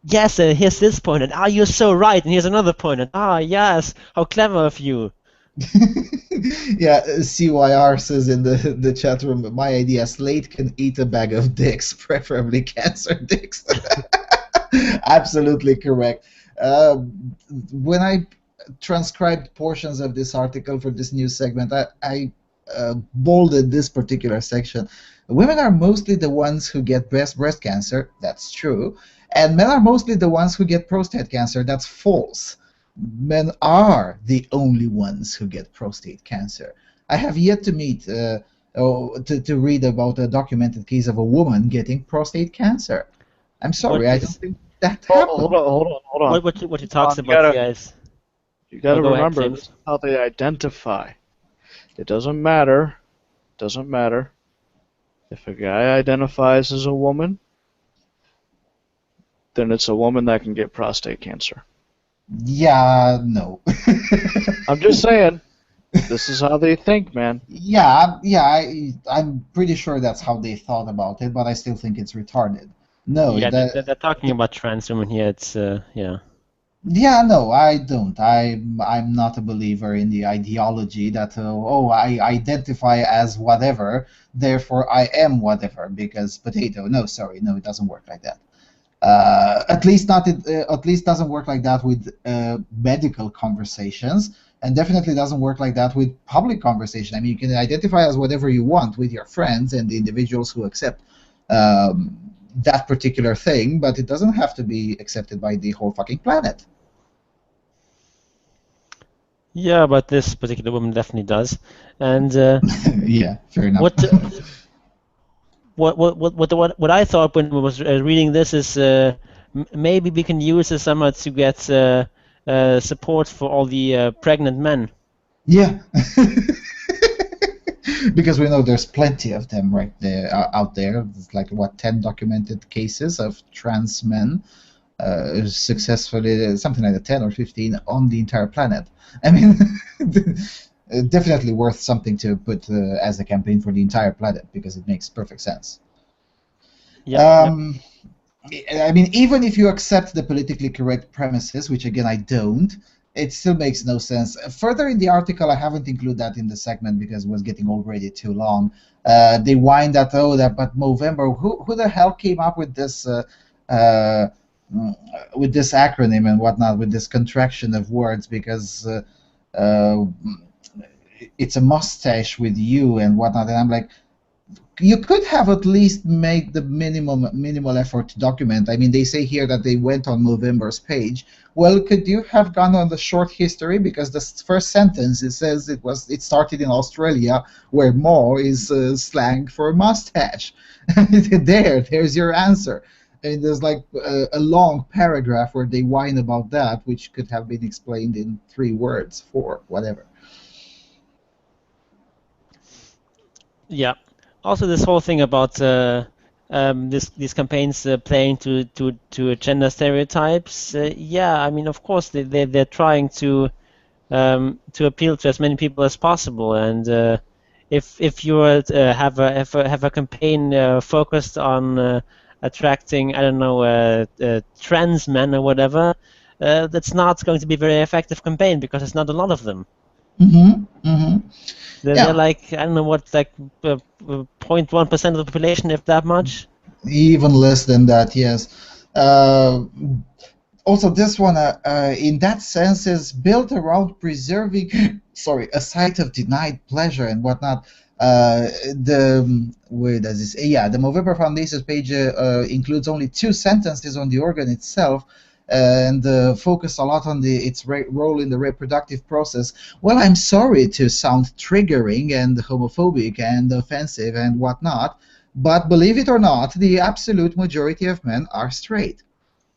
yes, here's this point, and you're so right, and here's another point, and yes, how clever of you. Yeah, CYR says in the chat room, my idea, Slate can eat a bag of dicks, preferably cancer dicks. Absolutely correct. When I transcribed portions of this article for this news segment, I bolded this particular section. Women are mostly the ones who get breast cancer, that's true, and men are mostly the ones who get prostate cancer, that's false. Men are the only ones who get prostate cancer. I have yet to meet, to read about a documented case of a woman getting prostate cancer. I'm sorry, I don't think that happened. Hold on. What he talks about, guys. You got to go remember, ahead, this is how they identify. It doesn't matter. If a guy identifies as a woman, then it's a woman that can get prostate cancer. Yeah, no. I'm just saying. This is how they think, man. Yeah, I'm pretty sure that's how they thought about it, but I still think it's retarded. No, Yeah, they're talking about trans women here. It's yeah. yeah, no, I don't. I'm not a believer in the ideology that I identify as whatever, therefore I am whatever because potato. No, sorry, no, it doesn't work like that. At least not at least doesn't work like that with medical conversations, and definitely doesn't work like that with public conversation. I mean, you can identify as whatever you want with your friends and the individuals who accept that particular thing, but it doesn't have to be accepted by the whole fucking planet. Yeah, but this particular woman definitely does. And Yeah, fair enough. what I thought when I was reading this is maybe we can use this somehow to get support for all the pregnant men. Yeah. Because we know there's plenty of them right there out there. It's like what 10 documented cases of trans men successfully, something like that, 10 or 15 on the entire planet. I mean, definitely worth something to put as a campaign for the entire planet because it makes perfect sense. Yeah. I mean, even if you accept the politically correct premises, which again I don't, it still makes no sense. Further in the article, I haven't included that in the segment because it was getting already too long. They whine that, but Movember, who the hell came up with this acronym and whatnot, with this contraction of words, because it's a mustache with you and whatnot, and I'm like, you could have at least made the minimal effort to document. I mean, they say here that they went on Movember's page. Well, could you have gone on the short history? Because the first sentence, it says it started in Australia, where "mo" is slang for mustache. There's your answer. And there's like a long paragraph where they whine about that, which could have been explained in 3 words, 4, whatever. Yeah. Also, this whole thing about these campaigns playing to gender stereotypes. Yeah, I mean, of course, they're trying to appeal to as many people as possible. And if you have a campaign focused on attracting, I don't know, trans men or whatever, that's not going to be a very effective campaign because there's not a lot of them. Mm-hmm. Mm-hmm. They're like, I don't know what, like 0.1% of the population, if that much. Even less than that, yes. Also, this one, in that sense, is built around preserving, a site of denied pleasure and whatnot. Where does this? Yeah, the Movember Foundation's page includes only 2 sentences on the organ itself, and focus a lot on its role in the reproductive process. Well, I'm sorry to sound triggering and homophobic and offensive and whatnot, but believe it or not, the absolute majority of men are straight.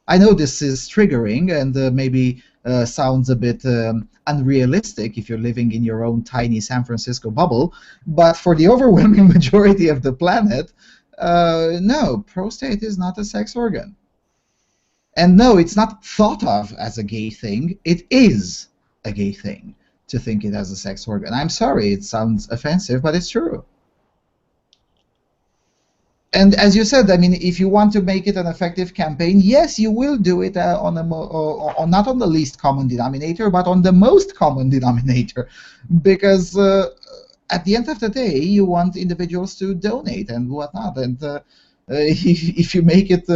I know this is triggering and maybe sounds a bit unrealistic if you're living in your own tiny San Francisco bubble, but for the overwhelming majority of the planet, no, prostate is not a sex organ. And no, it's not thought of as a gay thing. It is a gay thing to think it as a sex organ. I'm sorry, it sounds offensive, but it's true. And as you said, I mean, if you want to make it an effective campaign, yes, you will do it on not on the least common denominator, but on the most common denominator, because at the end of the day, you want individuals to donate and whatnot. And if you make it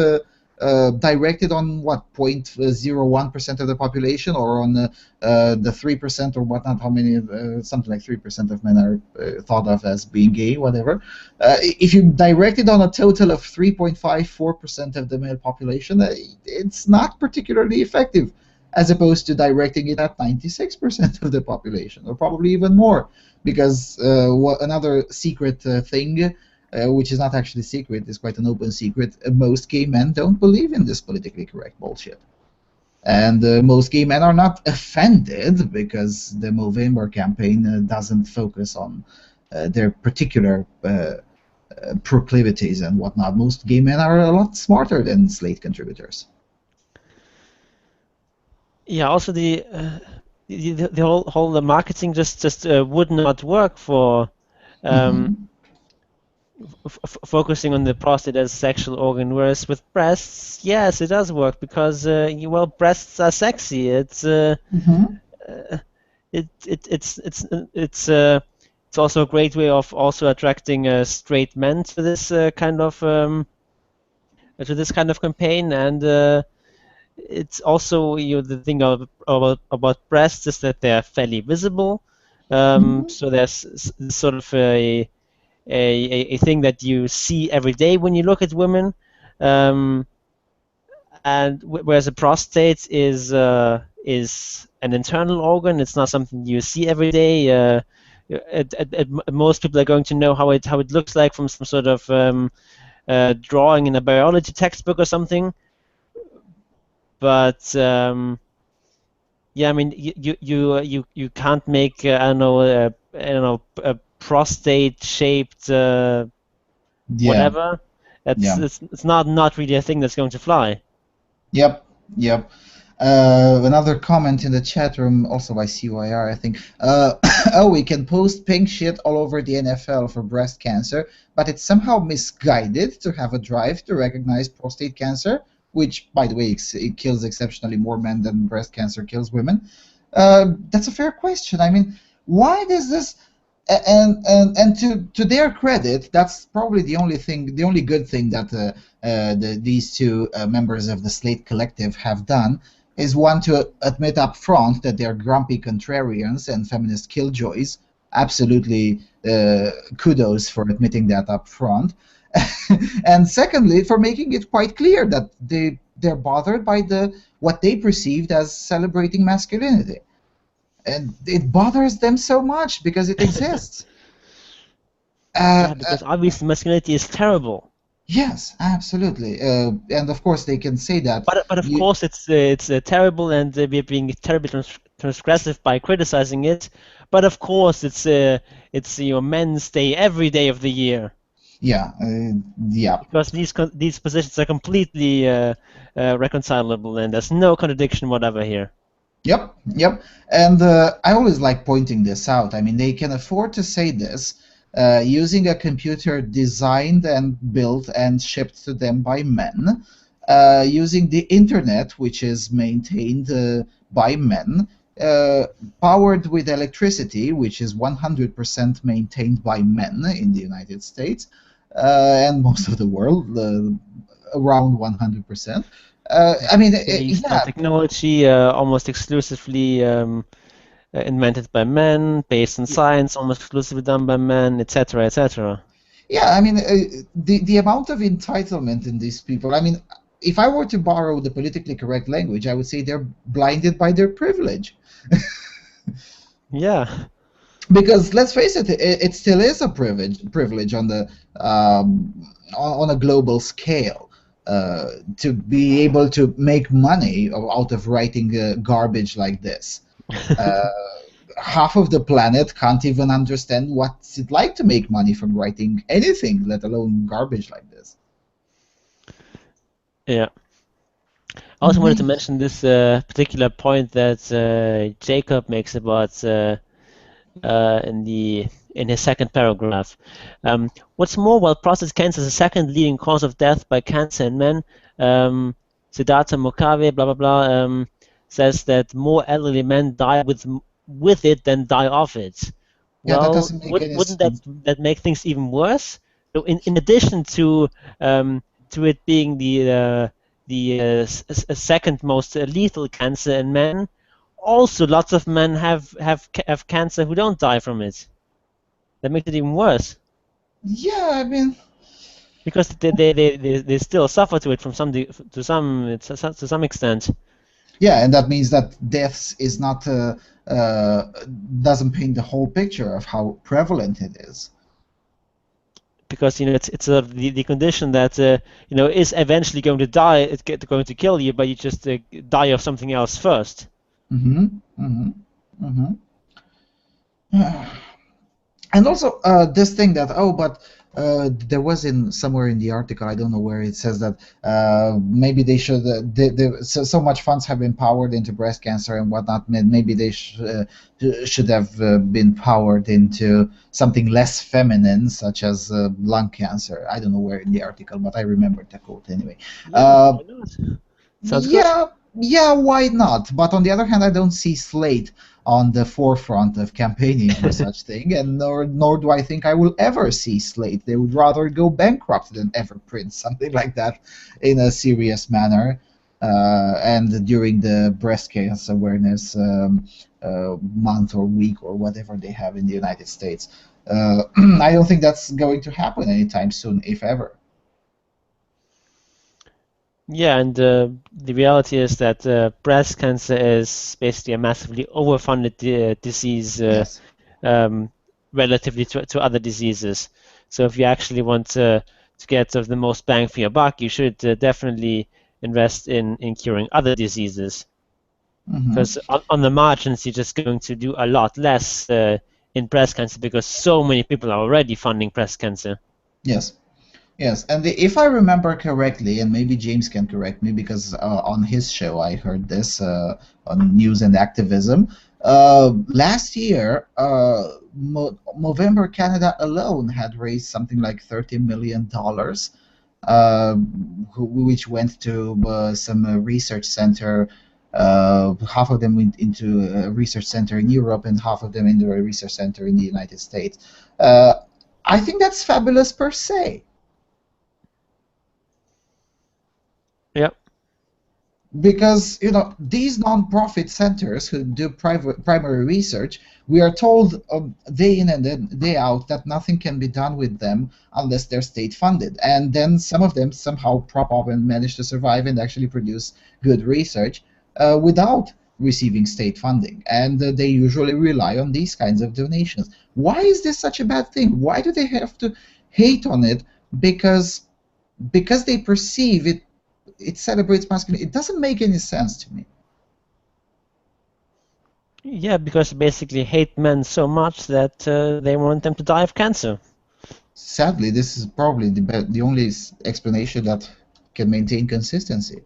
directed on what 0.01% of the population, or on the 3% or whatnot, how many something like 3% of men are thought of as being gay, whatever. If you direct it on a total of 3.54% of the male population, it's not particularly effective, as opposed to directing it at 96% of the population, or probably even more, because another secret thing, which is not actually secret, is quite an open secret. Most gay men don't believe in this politically correct bullshit. And most gay men are not offended because the Movember campaign doesn't focus on their particular proclivities and whatnot. Most gay men are a lot smarter than Slate contributors. Yeah, also the whole the marketing just would not work for focusing on the prostate as a sexual organ, whereas with breasts, yes, it does work because well, breasts are sexy. It's it's also a great way of also attracting straight men to this kind of campaign, and it's also the thing about breasts is that they are fairly visible. So there's sort of a thing that you see every day when you look at women, and whereas a prostate is an internal organ, it's not something you see every day. Most people are going to know how it looks like from some sort of drawing in a biology textbook or something. But yeah, I mean, you can't make I don't know a prostate-shaped whatever. It's not really a thing that's going to fly. Yep. Another comment in the chat room, also by CYR, I think. Oh, we can post pink shit all over the NFL for breast cancer, but it's somehow misguided to have a drive to recognize prostate cancer, which, by the way, it kills exceptionally more men than breast cancer kills women. That's a fair question. I mean, why does this? And to their credit, that's probably the only good thing that these two members of the Slate Collective have done is one to admit up front that they're grumpy contrarians and feminist killjoys. Absolutely, kudos for admitting that up front. And secondly, for making it quite clear that they're bothered by what they perceived as celebrating masculinity. And it bothers them so much because it exists. Yeah, because obviously masculinity is terrible. Yes, absolutely, and of course they can say that. But of course it's terrible, and we're being terribly transgressive by criticizing it. But of course it's Men's Day every day of the year. Yeah, Because these positions are completely reconcilable, and there's no contradiction whatever here. Yep, and I always like pointing this out. I mean, they can afford to say this using a computer designed and built and shipped to them by men, using the internet, which is maintained by men, powered with electricity, which is 100% maintained by men in the United States, and most of the world, around 100%. I mean, technology almost exclusively invented by men, based on science, almost exclusively done by men, etc., etc. Yeah, I mean, the amount of entitlement in these people. I mean, if I were to borrow the politically correct language, I would say they're blinded by their privilege. Yeah. Because let's face it, it still is a privilege on the on a global scale. To be able to make money out of writing garbage like this. Half of the planet can't even understand what's it like to make money from writing anything, let alone garbage like this. Yeah. I also wanted to mention this particular point that Jacob makes about in his second paragraph. What's more, while prostate cancer is the second leading cause of death by cancer in men, Siddhartha Mukave, blah blah blah, says that more elderly men die with it than die of it. Yeah, well, that doesn't make any wouldn't that make things even worse? So in addition to it being the second most lethal cancer in men, also lots of men have cancer who don't die from it. That makes it even worse. Yeah, I mean, because they still suffer to it to some extent. Yeah, and that means that deaths is not doesn't paint the whole picture of how prevalent it is. Because it's the condition that is eventually going to die. It's going to kill you, but you just die of something else first. And also this thing that There was somewhere in the article, I don't know where, it says that maybe they should. So much funds have been poured into breast cancer and whatnot. Maybe they should have been poured into something less feminine, such as lung cancer. I don't know where in the article, but I remember the quote anyway. Yeah, why not? Sounds good. Yeah, why not? But on the other hand, I don't see Slate on the forefront of campaigning for such thing, and nor do I think I will ever see Slate. They would rather go bankrupt than ever print something like that in a serious manner. And during the breast cancer awareness month or week or whatever they have in the United States, I don't think that's going to happen anytime soon, if ever. Yeah, and the reality is that breast cancer is basically a massively overfunded disease Yes. Relatively to other diseases. So if you actually want to get sort of the most bang for your buck, you should definitely invest in curing other diseases. Because on the margins, you're just going to do a lot less in breast cancer because so many people are already funding breast cancer. Yes. Yes, and if I remember correctly, and maybe James can correct me because on his show I heard this on News and Activism. Last year, Movember Canada alone had raised something like $30 million, which went to some research center. Half of them went into a research center in Europe, and half of them into a research center in the United States. I think that's fabulous per se. Yep. Because these non-profit centers who do primary research, we are told day in and day out that nothing can be done with them unless they're state funded, and then some of them somehow prop up and manage to survive and actually produce good research without receiving state funding, and they usually rely on these kinds of donations. Why is this such a bad thing? Why do they have to hate on it? Because they perceive it celebrates masculinity. It doesn't make any sense to me. Yeah, because they basically hate men so much that they want them to die of cancer. Sadly, this is probably the only explanation that can maintain consistency.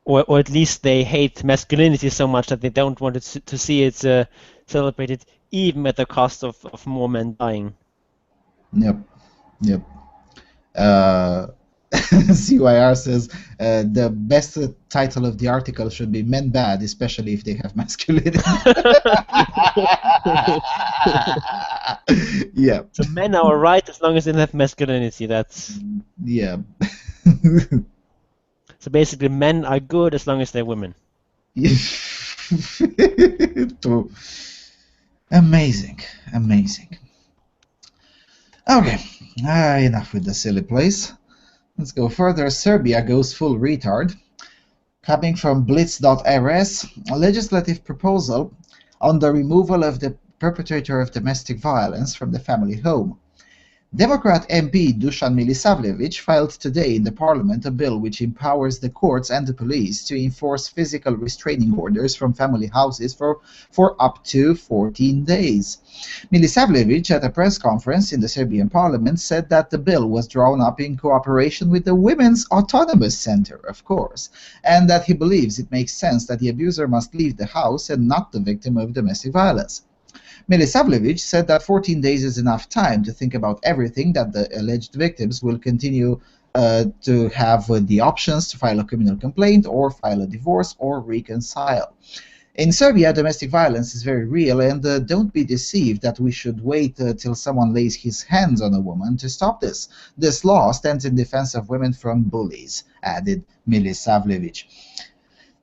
Or at least they hate masculinity so much that they don't want to see it celebrated, even at the cost of more men dying. Yep. CYR says the best title of the article should be "Men Bad, especially if they have masculinity." Yeah. So men are right as long as they have masculinity. That's yeah. So basically, men are good as long as they're women. True. Amazing. Okay, enough with the silly place. Let's go further. Serbia goes full retard. Coming from blitz.rs, a legislative proposal on the removal of the perpetrator of domestic violence from the family home. Democrat MP Dusan Milisavljevic filed today in the parliament a bill which empowers the courts and the police to enforce physical restraining orders from family houses for up to 14 days. Milisavljevic, at a press conference in the Serbian parliament, said that the bill was drawn up in cooperation with the Women's Autonomous Center, of course, and that he believes it makes sense that the abuser must leave the house and not the victim of domestic violence. Milisavljevic said that 14 days is enough time to think about everything, that the alleged victims will continue to have the options to file a criminal complaint or file a divorce or reconcile. In Serbia, domestic violence is very real, and don't be deceived that we should wait till someone lays his hands on a woman to stop this. This law stands in defense of women from bullies, added Milisavljevic.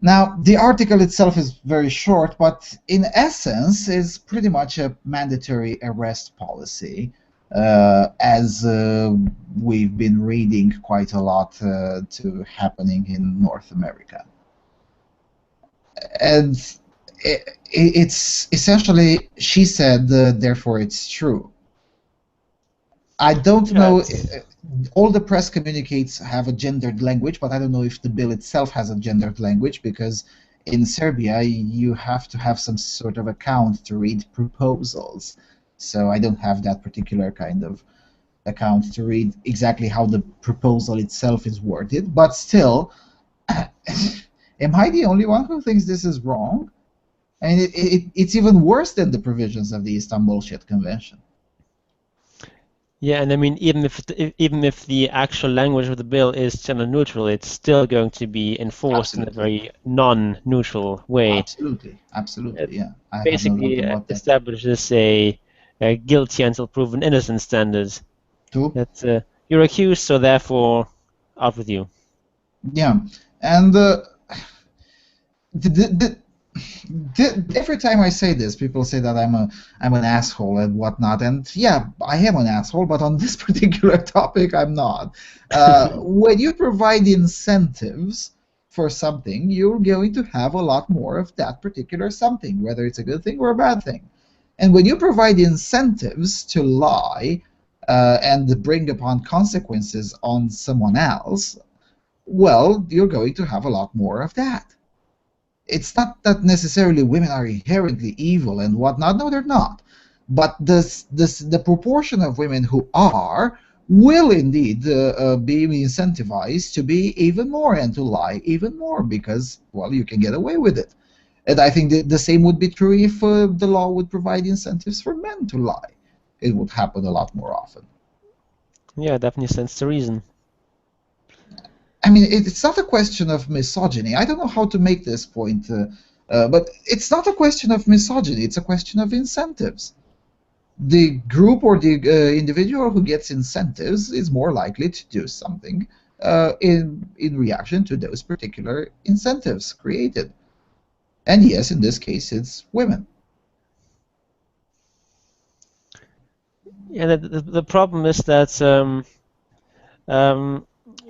Now, the article itself is very short, but in essence is pretty much a mandatory arrest policy, as we've been reading quite a lot to happening in North America. And it's essentially, she said, therefore it's true. I don't know. All the press communiques have a gendered language, but I don't know if the bill itself has a gendered language, because in Serbia you have to have some sort of account to read proposals. So I don't have that particular kind of account to read exactly how the proposal itself is worded, but still, am I the only one who thinks this is wrong? I mean, it's even worse than the provisions of the Istanbul Shit Convention. Yeah, and I mean, even if the actual language of the bill is gender neutral, it's still going to be enforced in a very non-neutral way. Absolutely, absolutely, yeah. I have no Basically doubt about that. establishes a guilty until proven innocent standard. True. That you're accused, so therefore, out with you. Yeah, and every time I say this, people say that I'm an asshole and whatnot, and yeah, I am an asshole, but on this particular topic, I'm not. When you provide incentives for something, you're going to have a lot more of that particular something, whether it's a good thing or a bad thing. And when you provide incentives to lie and bring upon consequences on someone else, well, you're going to have a lot more of that. It's not that necessarily women are inherently evil and whatnot. No, they're not. But the proportion of women who are will indeed be incentivized to be even more and to lie even more because, well, you can get away with it. And I think the same would be true if the law would provide incentives for men to lie. It would happen a lot more often. Yeah, definitely stands to reason. I mean, it's not a question of misogyny. I don't know how to make this point, but it's not a question of misogyny. It's a question of incentives. The group or the individual who gets incentives is more likely to do something in reaction to those particular incentives created. And yes, in this case, it's women. Yeah, the problem is that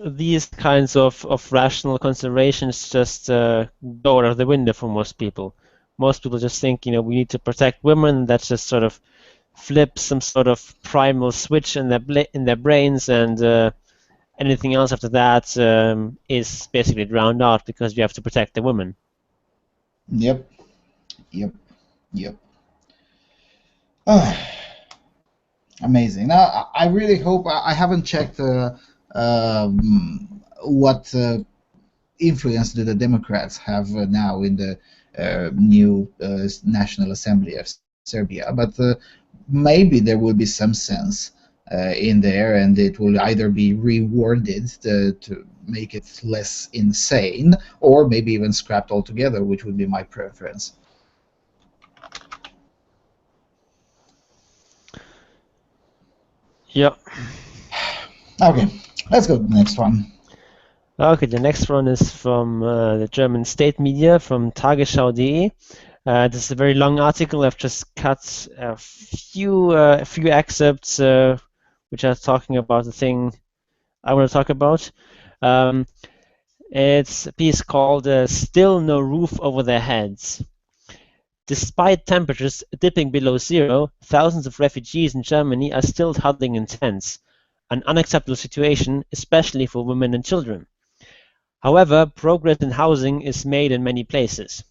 these kinds of rational considerations just go out of the window for most people. Most people just think, we need to protect women. That just sort of flips some sort of primal switch in their brains, and anything else after that is basically drowned out because we have to protect the women. Yep. Amazing. Now, I really hope I haven't checked what influence do the Democrats have now in the new National Assembly of Serbia, but maybe there will be some sense in there, and it will either be rewarded to make it less insane, or maybe even scrapped altogether, which would be my preference. Yeah. Okay, let's go to the next one. Okay, the next one is from the German state media, from Tagesschau.de. This is a very long article. I've just cut a few excerpts which are talking about the thing I want to talk about. It's a piece called "Still No Roof Over Their Heads." Despite temperatures dipping below zero, thousands of refugees in Germany are still huddling in tents, an unacceptable situation, especially for women and children. However, progress in housing is made in many places.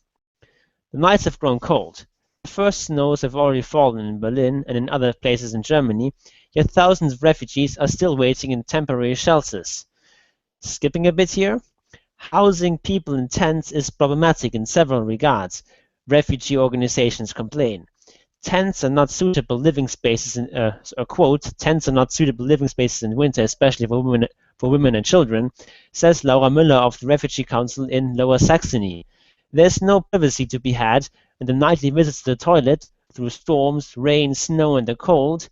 The nights have grown cold. The first snows have already fallen in Berlin and in other places in Germany, yet thousands of refugees are still waiting in temporary shelters. Skipping a bit here, housing people in tents is problematic in several regards. Refugee organizations complain. Tents are not suitable living spaces in tents are not suitable living spaces in winter, especially for women and children, says Laura Müller of the Refugee Council in Lower Saxony. There's no privacy to be had, and the nightly visits to the toilet, through storms, rain, snow, and the cold,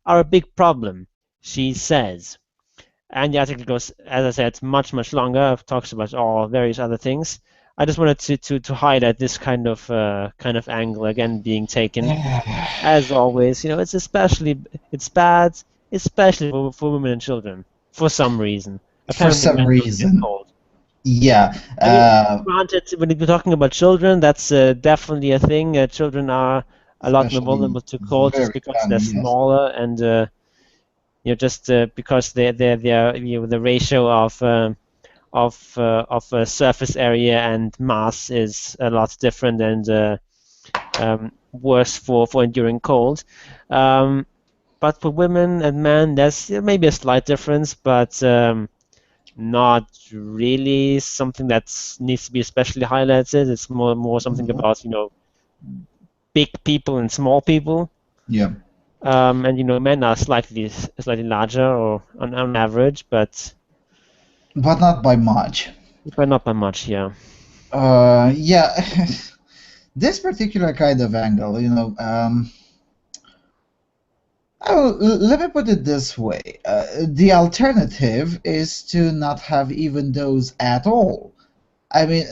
are a big problem, she says. And the article goes, as I said, much longer. It talks about all various other things. I just wanted to highlight this kind of angle again being taken. As always, it's bad, especially for women and children, for some reason. For some reason. Yeah. I mean, granted, when we're talking about children, that's definitely a thing. Children are a lot more vulnerable to cold just because they're smaller, and just because they're the ratio of surface area and mass is a lot different and worse for enduring cold. but for women and men, there's maybe a slight difference, but not really something that needs to be especially highlighted. It's more something about big people and small people. Yeah. And men are slightly larger or on average, but not by much. not by much. Yeah. Yeah. This particular kind of angle, let me put it this way. The alternative is to not have even those at all. I mean,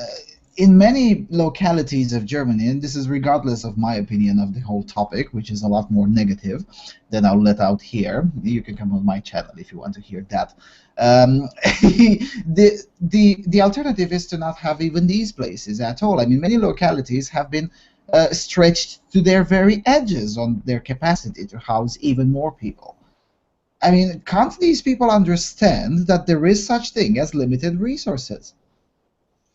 in many localities of Germany, and this is regardless of my opinion of the whole topic, which is a lot more negative than I'll let out here. You can come on my channel if you want to hear that. The alternative is to not have even these places at all. I mean, many localities have been stretched to their very edges on their capacity to house even more people. I mean, can't these people understand that there is such thing as limited resources?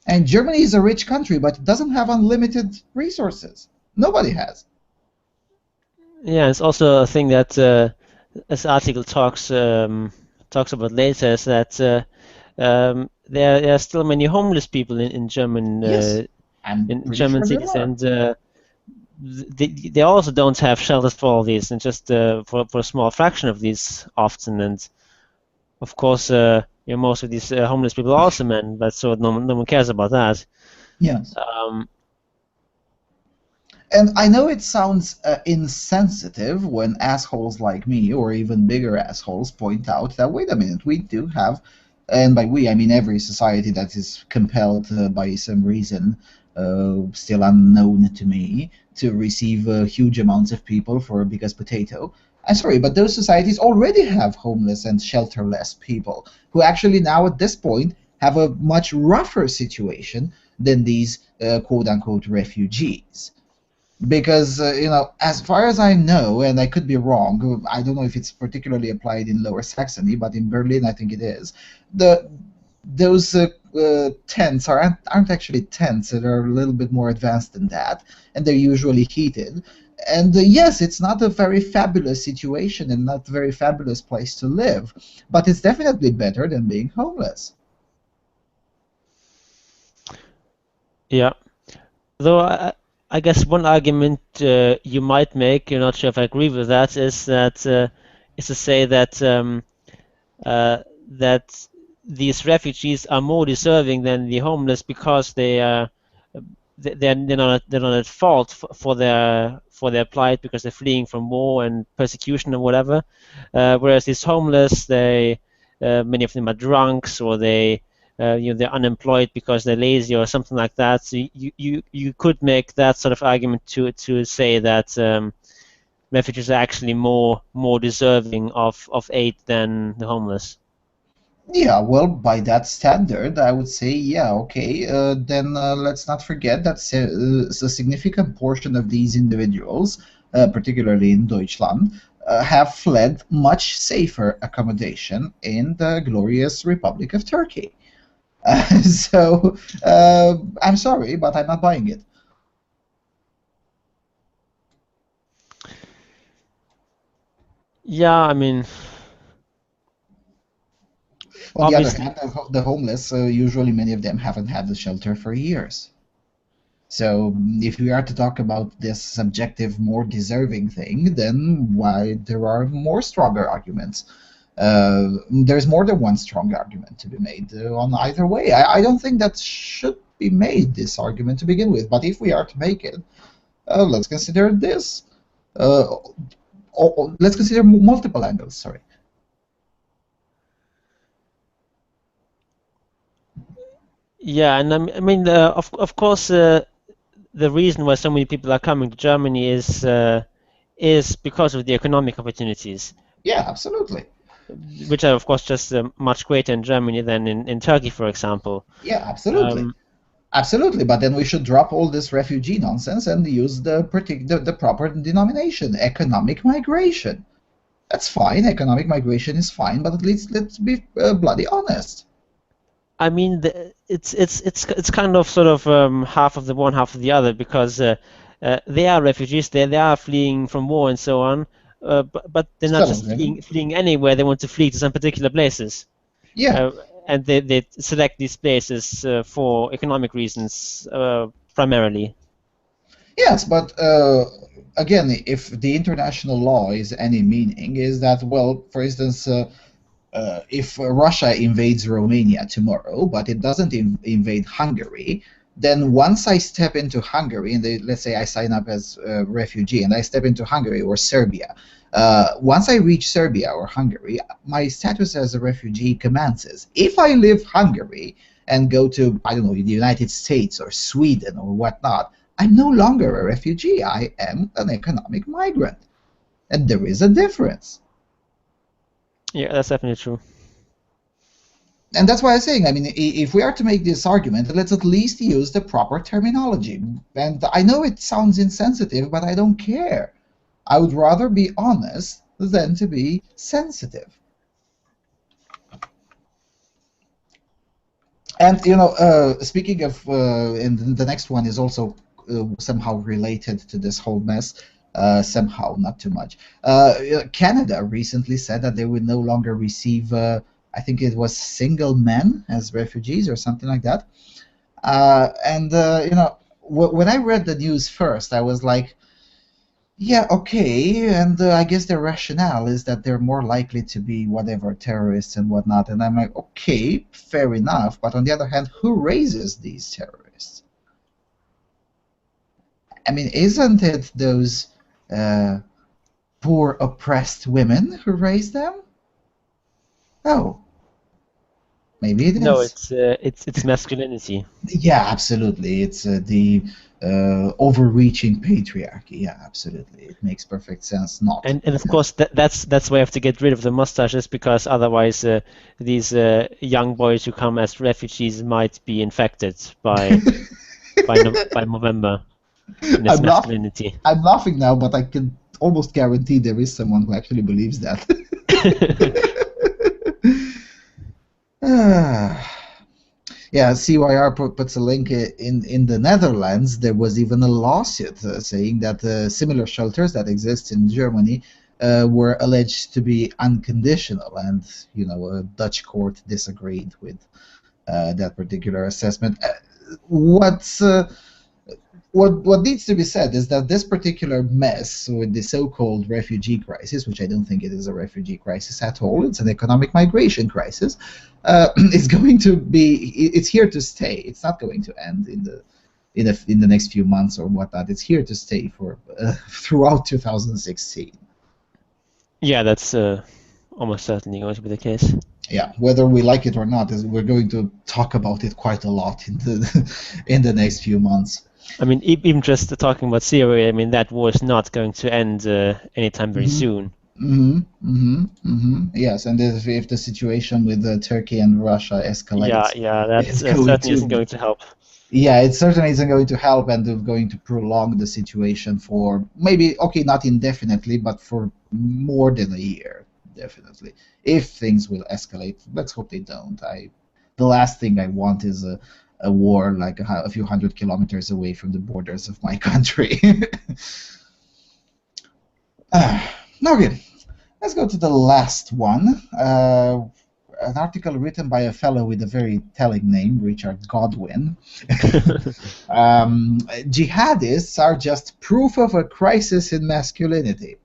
And Germany is a rich country, but it doesn't have unlimited resources. Nobody has. Yeah, it's also a thing that this article talks about later, is that there are still many homeless people in German Yes, I'm in pretty German sure there cities, are. and they also don't have shelters for all these, and just for a small fraction of these often. And of course, most of these homeless people are also men, but so no one cares about that. Yes. And I know it sounds insensitive when assholes like me, or even bigger assholes, point out that, wait a minute, we do have, and by we I mean every society that is compelled by some reason, still unknown to me, to receive huge amounts of people for a biggest potato. I'm sorry, but those societies already have homeless and shelterless people who actually now at this point have a much rougher situation than these quote-unquote refugees. Because, as far as I know, and I could be wrong, I don't know if it's particularly applied in Lower Saxony, but in Berlin I think it is, those tents aren't actually tents, they're a little bit more advanced than that, and they're usually heated. And yes, it's not a very fabulous situation and not a very fabulous place to live, but it's definitely better than being homeless. Yeah. Though I guess one argument you might make, you're not sure if I agree with that, is to say that that these refugees are more deserving than the homeless because they're not at fault for their plight, because they're fleeing from war and persecution or whatever. Whereas these homeless, many of them are drunks, or they're unemployed because they're lazy or something like that. So you could make that sort of argument to say that refugees are actually more deserving of aid than the homeless. Yeah, well, by that standard, I would say, yeah, okay. Then let's not forget that a significant portion of these individuals, particularly in Deutschland, have fled much safer accommodation in the glorious Republic of Turkey. So I'm sorry, but I'm not buying it. Yeah, I mean, On the other obviously, hand, the homeless, usually many of them haven't had a shelter for years. So if we are to talk about this subjective, more deserving thing, then why there are more stronger arguments. There's more than one strong argument to be made on either way. I don't think that should be made, this argument, to begin with. But if we are to make it, let's consider this. Let's consider multiple angles, sorry. yeah, and I mean, of course, the reason why so many people are coming to Germany is because of the economic opportunities, Yeah, absolutely. which are of course just much greater in Germany than in Turkey, for example. Yeah, absolutely. Absolutely, but then we should drop all this refugee nonsense and use the proper denomination, economic migration. That's fine, economic migration is fine, but at least let's be bloody honest. I mean, it's kind of sort of half of the one, half of the other, because they are refugees, they are fleeing from war and so on, but they're not just fleeing anywhere. They want to flee to some particular places. Yeah. And they select these places for economic reasons primarily. Yes, but again, if the international law is any meaning, is that, well, for instance, if Russia invades Romania tomorrow, but it doesn't invade Hungary, then once I step into Hungary, and let's say I sign up as a refugee, and I step into Hungary or Serbia, once I reach Serbia or Hungary, my status as a refugee commences. If I leave Hungary and go to, I don't know, the United States or Sweden or whatnot, I'm no longer a refugee. I am an economic migrant. And there is a difference. Yeah, that's definitely true. And that's why I'm saying, I mean, if we are to make this argument, let's at least use the proper terminology. And I know it sounds insensitive, but I don't care. I would rather be honest than to be sensitive. And, you know, speaking of, and the next one is also somehow related to this whole mess, somehow, not too much. Canada recently said that they would no longer receive, I think it was single men as refugees or something like that. You know, when I read the news first, I was like, yeah, okay, and I guess their rationale is that they're more likely to be whatever, terrorists and whatnot, and I'm like, okay, fair enough, but on the other hand, who raises these terrorists? I mean, isn't it those poor, oppressed women who raise them? Oh, maybe it is. No, it's masculinity. Yeah, absolutely. It's the overreaching patriarchy. Yeah, absolutely. It makes perfect sense. Not. And of course that's why you have to get rid of the mustaches, because otherwise these young boys who come as refugees might be infected by by Movember. Masculinity. I'm laughing now, but I can almost guarantee there is someone who actually believes that. Yeah, CYR puts a link in the Netherlands. There was even a lawsuit saying that similar shelters that exist in Germany were alleged to be unconditional, and you know, a Dutch court disagreed with that particular assessment. What needs to be said is that this particular mess with the so-called refugee crisis, which I don't think it is a refugee crisis at all, it's an economic migration crisis, is going to be, it's here to stay. It's not going to end in the next few months or whatnot. It's here to stay for throughout 2016. Yeah, that's almost certainly going to be the case. Yeah, whether we like it or not, we're going to talk about it quite a lot in the next few months. I mean, even just talking about Syria, I mean, that war is not going to end anytime very soon. Yes, and if the situation with Turkey and Russia escalates, that certainly isn't going to help. Yeah, it certainly isn't going to help, and they're going to prolong the situation for maybe, okay, not indefinitely, but for more than a year, definitely. If things will escalate, let's hope they don't. The last thing I want is a war like a few hundred kilometers away from the borders of my country. Okay, let's go to the last one. An article written by a fellow with a very telling name, Richard Godwin. Jihadists are just proof of a crisis in masculinity.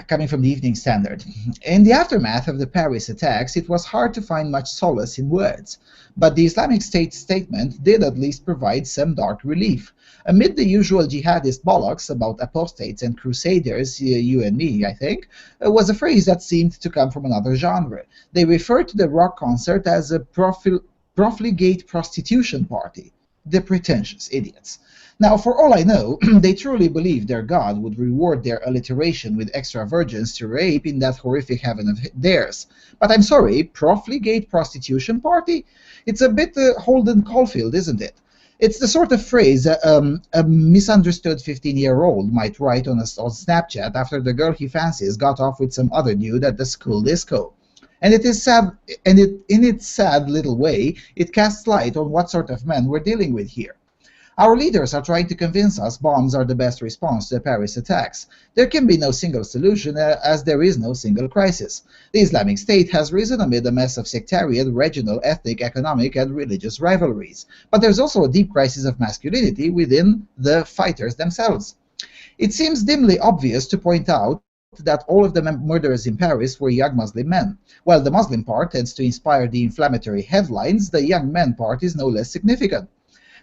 Coming from the Evening Standard. In the aftermath of the Paris attacks, it was hard to find much solace in words, but the Islamic State statement did at least provide some dark relief. Amid the usual jihadist bollocks about apostates and crusaders, you and me, I think, was a phrase that seemed to come from another genre. They referred to the rock concert as a profligate prostitution party. The pretentious idiots. Now, for all I know, they truly believe their God would reward their alliteration with extra virgins to rape in that horrific heaven of theirs. But I'm sorry, profligate prostitution party? It's a bit Holden Caulfield, isn't it? It's the sort of phrase a misunderstood 15-year-old might write on Snapchat after the girl he fancies got off with some other dude at the school disco. And it is sad, in its sad little way, it casts light on what sort of men we're dealing with here. Our leaders are trying to convince us bombs are the best response to the Paris attacks. There can be no single solution, as there is no single crisis. The Islamic State has risen amid a mess of sectarian, regional, ethnic, economic, and religious rivalries. But there's also a deep crisis of masculinity within the fighters themselves. It seems dimly obvious to point out that all of the murderers in Paris were young Muslim men. While the Muslim part tends to inspire the inflammatory headlines, the young men part is no less significant.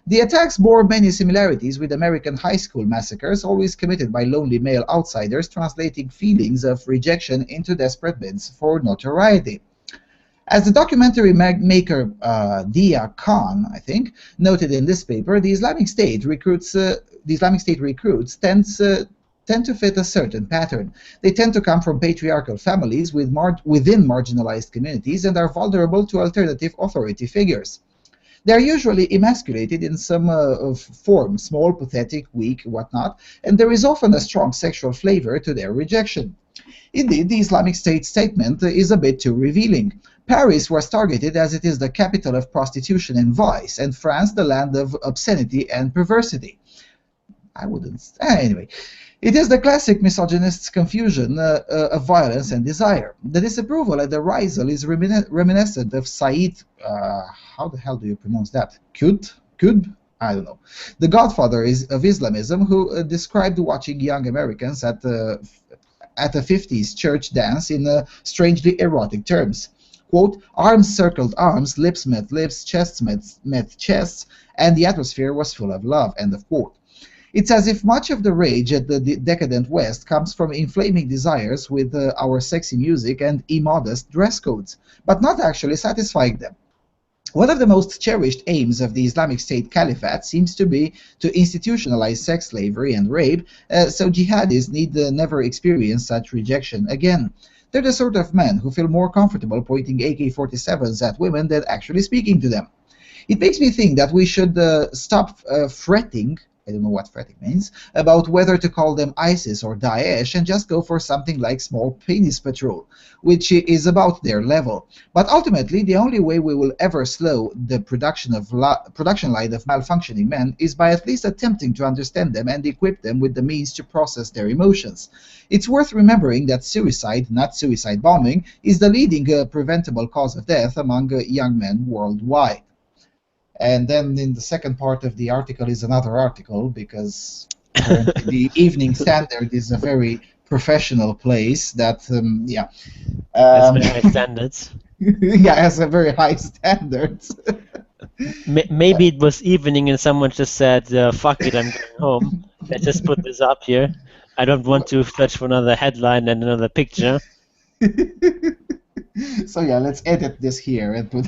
The attacks bore many similarities with American high school massacres, always committed by lonely male outsiders translating feelings of rejection into desperate bids for notoriety. As the documentary maker Dia Khan, I think, noted in this paper, the Islamic State recruits tend to fit a certain pattern. They tend to come from patriarchal families within marginalized communities and are vulnerable to alternative authority figures. They are usually emasculated in some form, small, pathetic, weak, whatnot, and there is often a strong sexual flavor to their rejection. Indeed, the Islamic State statement is a bit too revealing. Paris was targeted as it is the capital of prostitution and vice, and France the land of obscenity and perversity. I wouldn't... Anyway, it is the classic misogynist's confusion of violence and desire. The disapproval at the risal is reminiscent of Said... how the hell do you pronounce that? Qutb? I don't know. The godfather of Islamism, who described watching young Americans at a 50s church dance in strangely erotic terms. Quote, arms circled arms, lips met lips, chests met chests, and the atmosphere was full of love, end of quote. It's as if much of the rage at the decadent West comes from inflaming desires with our sexy music and immodest dress codes, but not actually satisfying them. One of the most cherished aims of the Islamic State Caliphate seems to be to institutionalize sex slavery and rape, so jihadis need never experience such rejection again. They're the sort of men who feel more comfortable pointing AK-47s at women than actually speaking to them. It makes me think that we should stop fretting, I don't know what fretting means, about whether to call them ISIS or Daesh and just go for something like Small Penis Patrol, which is about their level. But ultimately, the only way we will ever slow the production line of malfunctioning men is by at least attempting to understand them and equip them with the means to process their emotions. It's worth remembering that suicide, not suicide bombing, is the leading preventable cause of death among young men worldwide. And then in the second part of the article is another article, because the Evening Standard is a very professional place that, has very high standards. Yeah, has a very high standards. Maybe it was evening and someone just said, fuck it, I'm going home. Let's just put this up here. I don't want to search for another headline and another picture. So yeah, let's edit this here and put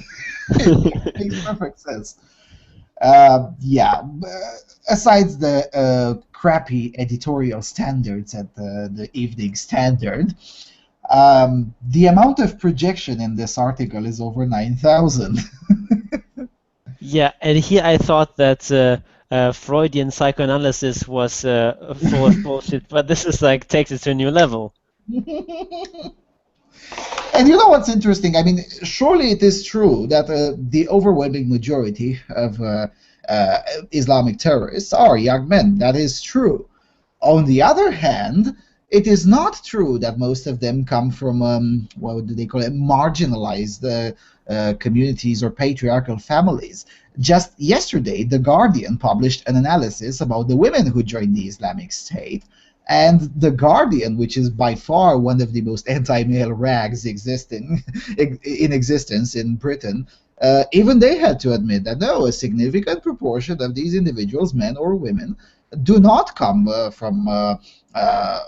it makes perfect sense. Aside the crappy editorial standards at the Evening Standard, the amount of projection in this article is over 9,000. Yeah, and here I thought that Freudian psychoanalysis was full of bullshit, but this is like takes it to a new level. And you know what's interesting? I mean, surely it is true that the overwhelming majority of Islamic terrorists are young men. That is true. On the other hand, it is not true that most of them come from, what do they call it, marginalized communities or patriarchal families. Just yesterday, The Guardian published an analysis about the women who joined the Islamic State. And The Guardian, which is by far one of the most anti-male rags in existence in Britain, even they had to admit that no, a significant proportion of these individuals, men or women, do not come from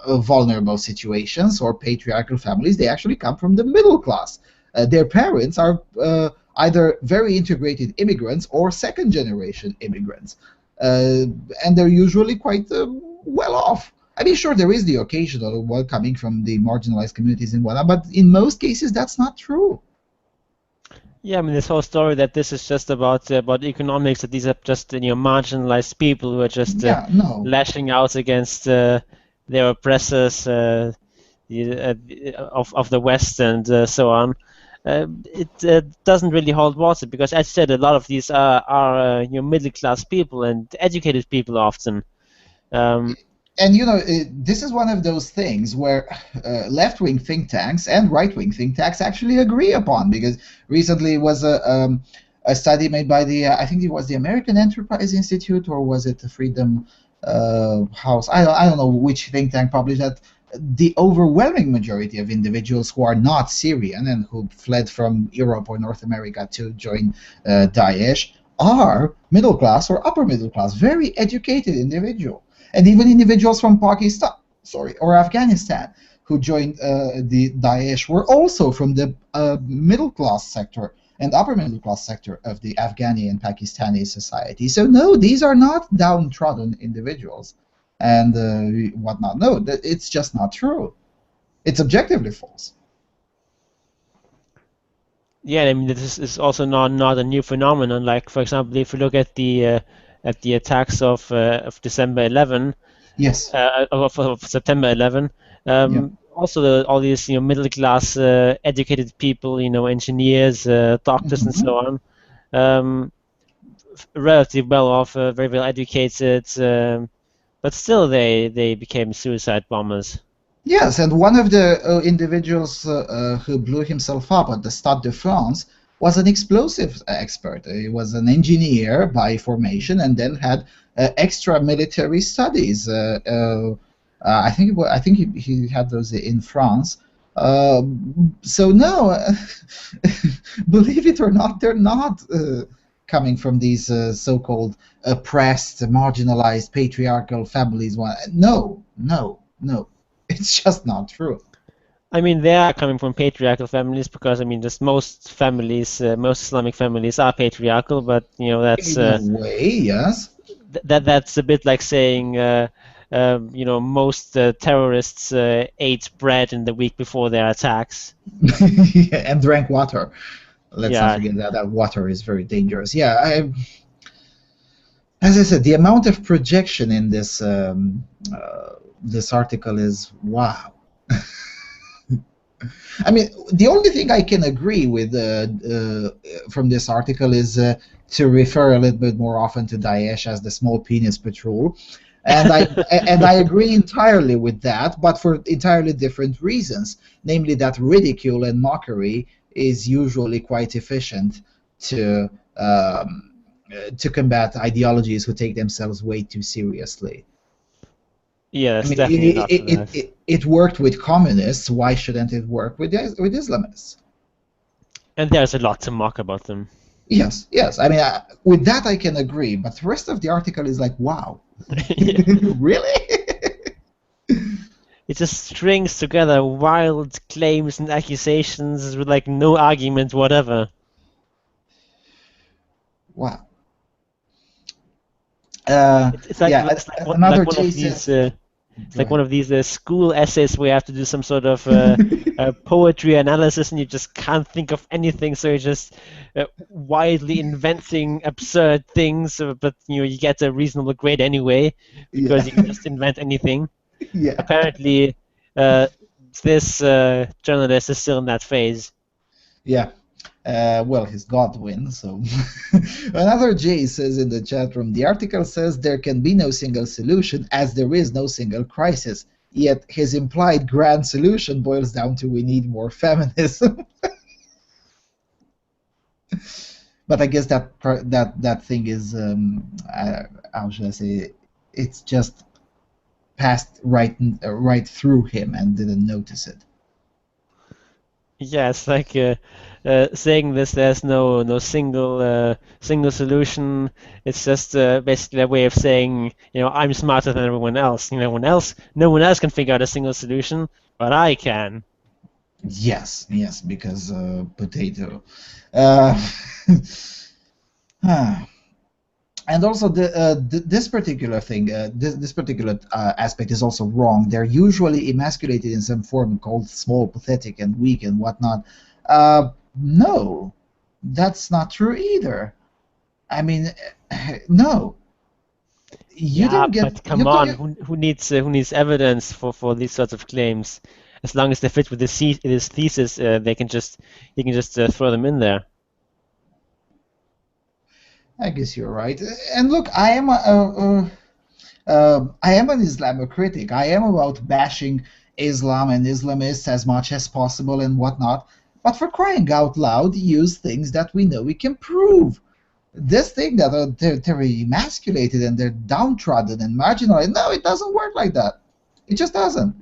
vulnerable situations or patriarchal families. They actually come from the middle class. Their parents are either very integrated immigrants or second-generation immigrants. And they're usually quite well off. I mean, sure, there is the occasional one coming from the marginalized communities in whatnot, but in most cases, that's not true. Yeah, I mean, this whole story that this is just about economics, that these are just marginalized people who are just lashing out against their oppressors of the West and so on. it doesn't really hold water, because, as you said, a lot of these are middle-class people and educated people often. And this is one of those things where left-wing think tanks and right-wing think tanks actually agree upon, because recently was a study made by the I think it was the American Enterprise Institute, or was it the Freedom House? I don't know which think tank published that the overwhelming majority of individuals who are not Syrian and who fled from Europe or North America to join Daesh are middle class or upper middle class, very educated individuals. And even individuals from Pakistan, or Afghanistan, who joined the Daesh were also from the middle class sector and upper middle class sector of the Afghani and Pakistani society. So no, these are not downtrodden individuals and whatnot. No, it's just not true. It's objectively false. Yeah, I mean, this is also not a new phenomenon. Like, for example, if you look at the attacks of December 11, yes, of September 11, yeah. also all these middle class educated people, engineers, doctors, and so on, relatively well off, very well educated, but still they became suicide bombers. Yes, and one of the individuals who blew himself up at the Stade de France was an explosives expert. He was an engineer by formation and then had extra military studies. I think he had those in France. So no, believe it or not, they're not coming from these so-called oppressed, marginalized, patriarchal families. No. It's just not true. I mean, they are coming from patriarchal families, because I mean, just most families, most Islamic families are patriarchal. But that's in a way, yes. That's a bit like saying, most terrorists ate bread in the week before their attacks. And drank water. Let's not forget that water is very dangerous. Yeah, as I said, the amount of projection in this this article is wow. I mean, the only thing I can agree with from this article is to refer a little bit more often to Daesh as the small penis patrol, and I agree entirely with that, but for entirely different reasons. Namely, that ridicule and mockery is usually quite efficient to combat ideologies who take themselves way too seriously. Yeah, that's definitely not it worked with communists. Why shouldn't it work with Islamists? And there's a lot to mock about them. Yes. I mean, with that I can agree. But the rest of the article is like, wow, really? It just strings together wild claims and accusations with like no argument whatever. Wow. It's like one of these school essays where you have to do some sort of poetry analysis, and you just can't think of anything, so you're just widely inventing absurd things, but you get a reasonable grade anyway because you can just invent anything. Yeah. Apparently, this journalist is still in that phase. Yeah. Well, he's Godwin, so. Another Jay says in the chat room, the article says there can be no single solution as there is no single crisis. Yet his implied grand solution boils down to we need more feminism. But I guess that thing is, how should I say, it's just passed right through him and didn't notice it. Yeah, it's like saying this. There's no single solution. It's just basically a way of saying, I'm smarter than everyone else. No one else can figure out a single solution, but I can. Yes, because potato. And also this particular thing, this particular aspect is also wrong. They're usually emasculated in some form called small, pathetic, and weak, and whatnot. No, that's not true either. I mean, no. But come on, who needs evidence for these sorts of claims? as long as they fit with his thesis, he can just throw them in there. I guess you're right. And look, I am an Islamic critic. I am about bashing Islam and Islamists as much as possible and whatnot. But for crying out loud, use things that we know we can prove. This thing that they're emasculated and they're downtrodden and marginalized. No, it doesn't work like that. It just doesn't.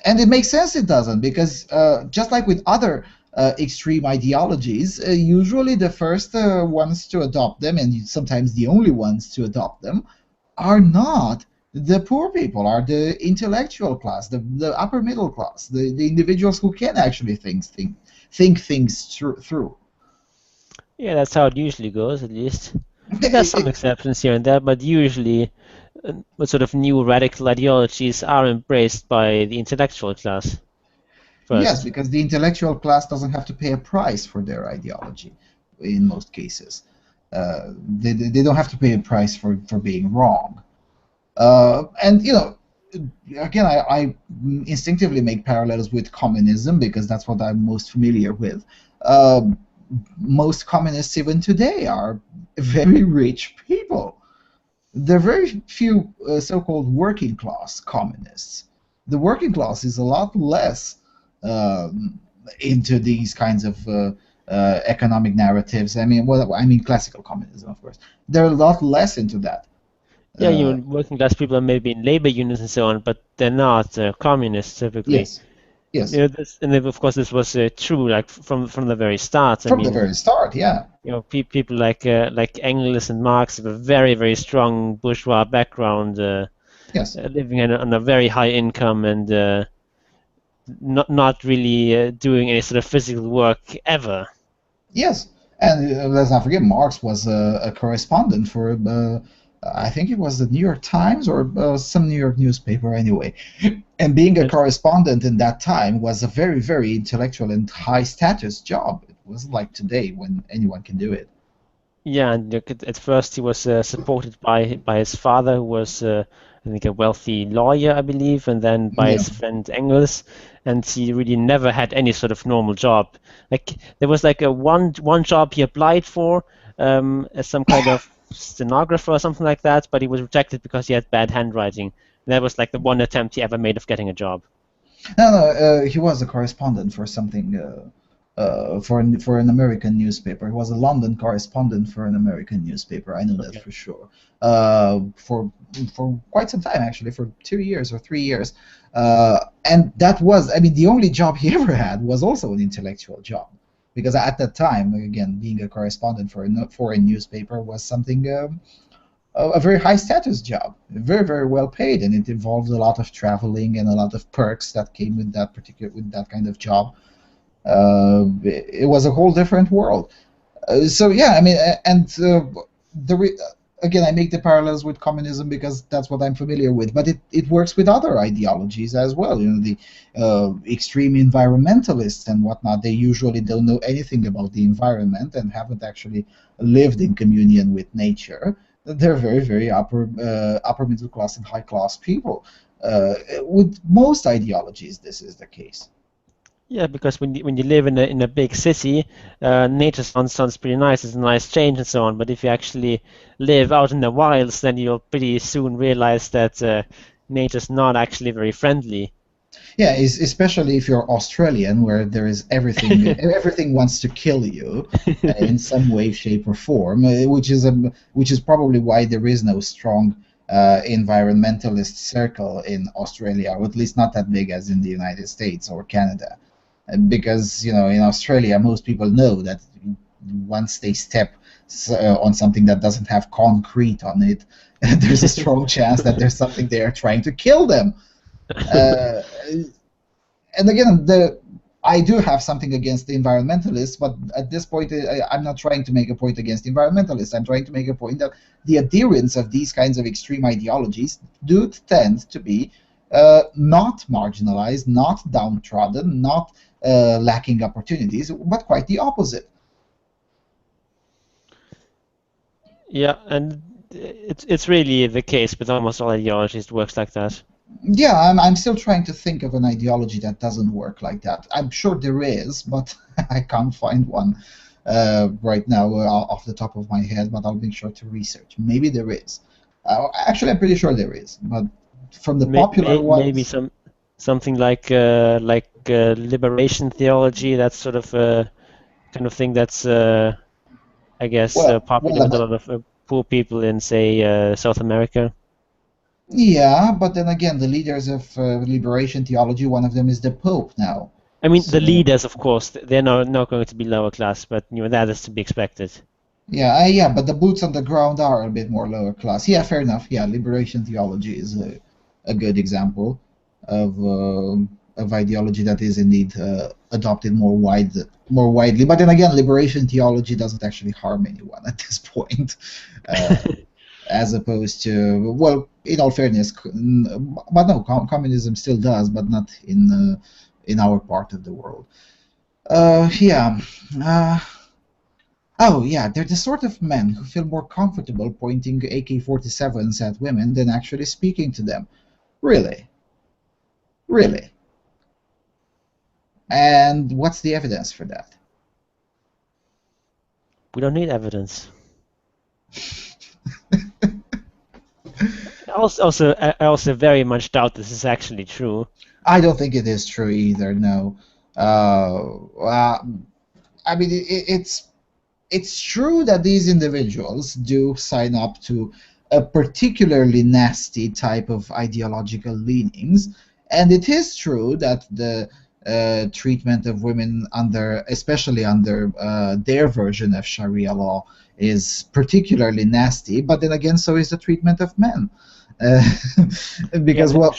And it makes sense it doesn't, because just like with other extreme ideologies, usually the first ones to adopt them, and sometimes the only ones to adopt them, are not the poor people, are the intellectual class, the upper middle class, the individuals who can actually think things through. Yeah, that's how it usually goes, at least. There's some exceptions here and there, but usually what sort of new radical ideologies are embraced by the intellectual class first. Yes, because the intellectual class doesn't have to pay a price for their ideology in most cases. They don't have to pay a price for being wrong. And, you know, again, I instinctively make parallels with communism because that's what I'm most familiar with. Most communists even today are very rich people. There are very few so-called working class communists. The working class is a lot less into these kinds of economic narratives. I mean, well, I mean classical communism, of course. They're a lot less into that. Yeah, working class people are maybe in labor unions and so on, but they're not communists typically. Yes. Yes. You know, and of course this was true, like from the very start. From the very start, yeah. You know, people like Engels and Marx have a very, very strong bourgeois background. Yes. Living on a very high income and not really doing any sort of physical work ever. Yes, and let's not forget Marx was a correspondent for I think it was the New York Times or some New York newspaper anyway. And being a correspondent in that time was a very, very intellectual and high status job. It wasn't like today when anyone can do it. Yeah, and at first he was supported by his father, who was I think a wealthy lawyer, I believe, and then by his friend Engels, and he really never had any sort of normal job. Like there was like a one job he applied for as some kind of stenographer or something like that, but he was rejected because he had bad handwriting. And that was like the one attempt he ever made of getting a job. No, he was a correspondent for something, for an American newspaper. He was a London correspondent for an American newspaper. I know that for sure. For quite some time, actually, for 2 years or 3 years. And that was, I mean, the only job he ever had was also an intellectual job. Because at that time, again, being a correspondent for a foreign newspaper was something, a very high status job, very, very well paid, and it involved a lot of traveling and a lot of perks that came with that kind of job. It was a whole different world. So yeah, I mean, and again, I make the parallels with communism because that's what I'm familiar with, but it works with other ideologies as well. You know, the extreme environmentalists and whatnot, they usually don't know anything about the environment and haven't actually lived in communion with nature. They're very, very upper middle class and high class people. With most ideologies, this is the case. Yeah, because when you live in a big city, nature sounds pretty nice. It's a nice change and so on. But if you actually live out in the wilds, then you'll pretty soon realize that nature's not actually very friendly. Yeah, especially if you're Australian, where there is everything. Everything wants to kill you in some way, shape, or form. Which is probably why there is no strong environmentalist circle in Australia, or at least not that big as in the United States or Canada. Because, you know, in Australia, most people know that once they step on something that doesn't have concrete on it, there's a strong chance that there's something there trying to kill them. And again, I do have something against the environmentalists, but at this point, I'm not trying to make a point against environmentalists. I'm trying to make a point that the adherents of these kinds of extreme ideologies do tend to be not marginalized, not downtrodden, not lacking opportunities, but quite the opposite. Yeah, and it's really the case with almost all ideologies. It works like that. Yeah, I'm still trying to think of an ideology that doesn't work like that. I'm sure there is, but I can't find one right now off the top of my head, but I'll make sure to research. Maybe there is. Actually, I'm pretty sure there is, but from the popular Maybe ones, something like liberation theology. That's sort of kind of thing that's I guess popular with a lot of poor people in, say, South America. yeah, but then again, the leaders of liberation theology, one of them is the Pope now. I mean, the So leaders, of course, they're not going to be lower class, but that is to be expected. yeah, but the boots on the ground are a bit more lower class. Yeah, fair enough. Yeah, liberation theology is a good example of ideology that is indeed adopted more widely. But then again, liberation theology doesn't actually harm anyone at this point, as opposed to, well, in all fairness, but no, communism still does, but not in our part of the world. Yeah. Oh, yeah, they're the sort of men who feel more comfortable pointing AK-47s at women than actually speaking to them. Really? Really? And what's the evidence for that? We don't need evidence. I also very much doubt this is actually true. I don't think it is true either, no. I mean, it's true that these individuals do sign up to a particularly nasty type of ideological leanings, and it is true that the treatment of women especially under their version of Sharia law, is particularly nasty. But then again, so is the treatment of men. Uh, because Yeah, well,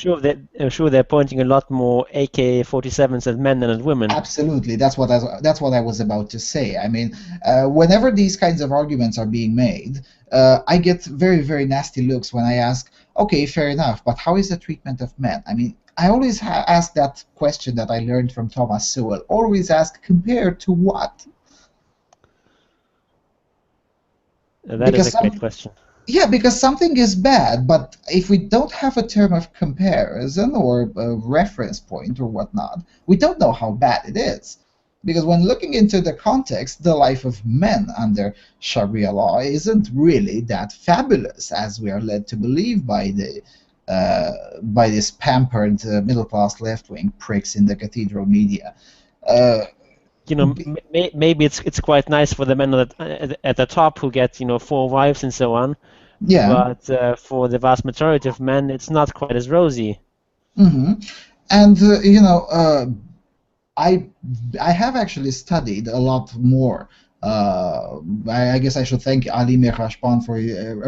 I'm sure they're pointing a lot more AK-47s at men than at women. absolutely, that's what I was about to say. I mean, whenever these kinds of arguments are being made, I get very, very nasty looks when I ask, okay, fair enough, but how is the treatment of men? I mean, I always ask that question that I learned from Thomas Sowell. Always ask, compared to what? That is Because a great question. yeah, because something is bad, but if we don't have a term of comparison or a reference point or whatnot, we don't know how bad it is. Because when looking into the context, the life of men under Sharia law isn't really that fabulous, as we are led to believe by this pampered middle class left wing pricks in the cathedral media. Uh, Maybe it's quite nice for the men at the top who get 4 wives and so on, yeah. but for the vast majority of men, it's not quite as rosy. Hmm. And I I have actually studied a lot more. I guess I should thank Ali Mehrashpan for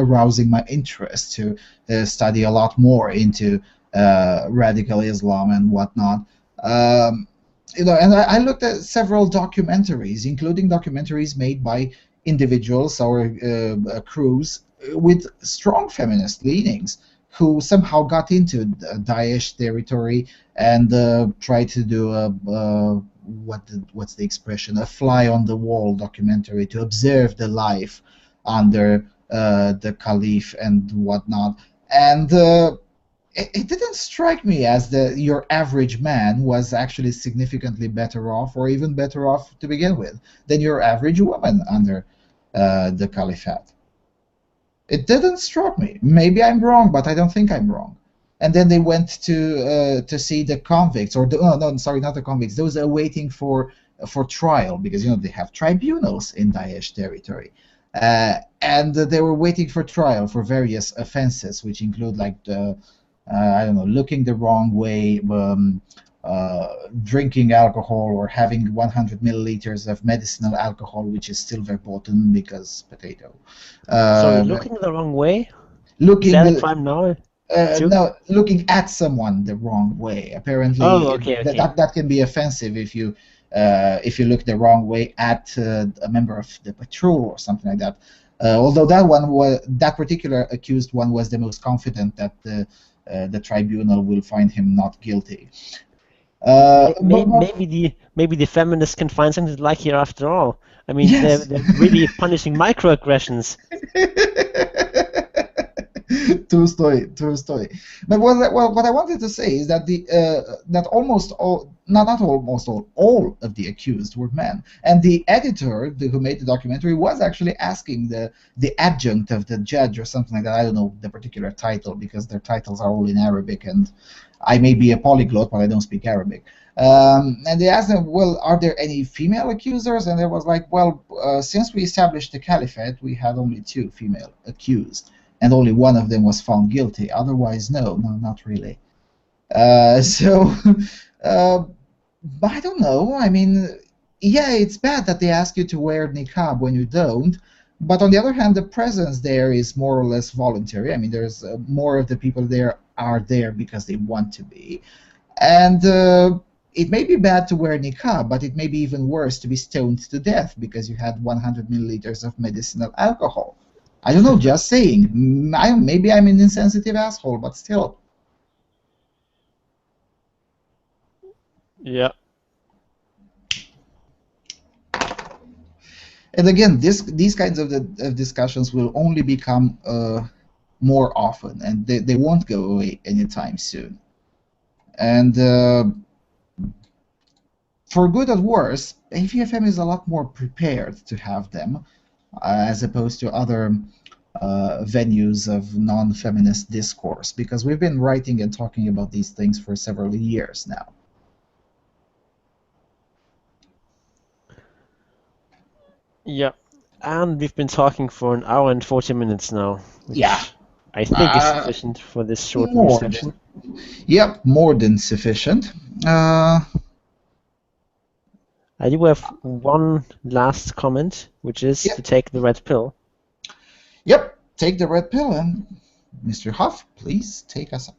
arousing my interest to study a lot more into radical Islam and whatnot. Um, and I looked at several documentaries, including documentaries made by individuals or crews with strong feminist leanings who somehow got into Daesh territory and tried to do what's the expression, a fly on the wall documentary to observe the life under the caliph and whatnot. And it didn't strike me as your average man was actually significantly better off, or even better off to begin with, than your average woman under the caliphate. It didn't strike me. Maybe I'm wrong, but I don't think I'm wrong. And then they went to see the convicts, or no, sorry, not the convicts. Those are waiting for trial, because they have tribunals in Daesh territory, and they were waiting for trial for various offenses, which include like I don't know, looking the wrong way, drinking alcohol, or having 100 milliliters of medicinal alcohol, which is still verboten because potato. Sorry, Um, looking the wrong way? Is looking that a crime now, too? no, looking at someone the wrong way. Oh, Apparently, okay, that, okay. that can be offensive if you look the wrong way at a member of the patrol or something like that. Although that particular accused one was the most confident that the tribunal will find him not guilty. But Maybe the feminists can find something to like here after all. I mean, they're yes. they're really punishing microaggressions. True story, true story. But what I wanted to say is that that almost all, not almost all of the accused were men, and the editor who made the documentary was actually asking the adjunct of the judge or something like that. I don't know the particular title because their titles are all in Arabic, and I may be a polyglot, but I don't speak Arabic. And they asked them, well, are there any female accusers? And it was like, well, since we established the caliphate, we had only 2 female accused, and only one of them was found guilty. Otherwise, no, not really. So, I don't know. I mean, yeah, it's bad that they ask you to wear niqab when you don't. But on the other hand, the presence there is more or less voluntary. I mean, there's more of the people there are there because they want to be. And it may be bad to wear niqab, but it may be even worse to be stoned to death because you had 100 milliliters of medicinal alcohol. I don't know, just saying. Maybe I'm an insensitive asshole, but still. Yeah. And again, these kinds of discussions will only become more often, and they won't go away anytime soon. And for good or worse, AVFM is a lot more prepared to have them, as opposed to other venues of non-feminist discourse, because we've been writing and talking about these things for several years now. Yeah, and we've been talking for 1 hour and 40 minutes now, which Yeah. I think is sufficient for this short news section. Yep, more than sufficient. I do have one last comment, which is to take the red pill. Yep, take the red pill, and Mr. Huff, please take us up.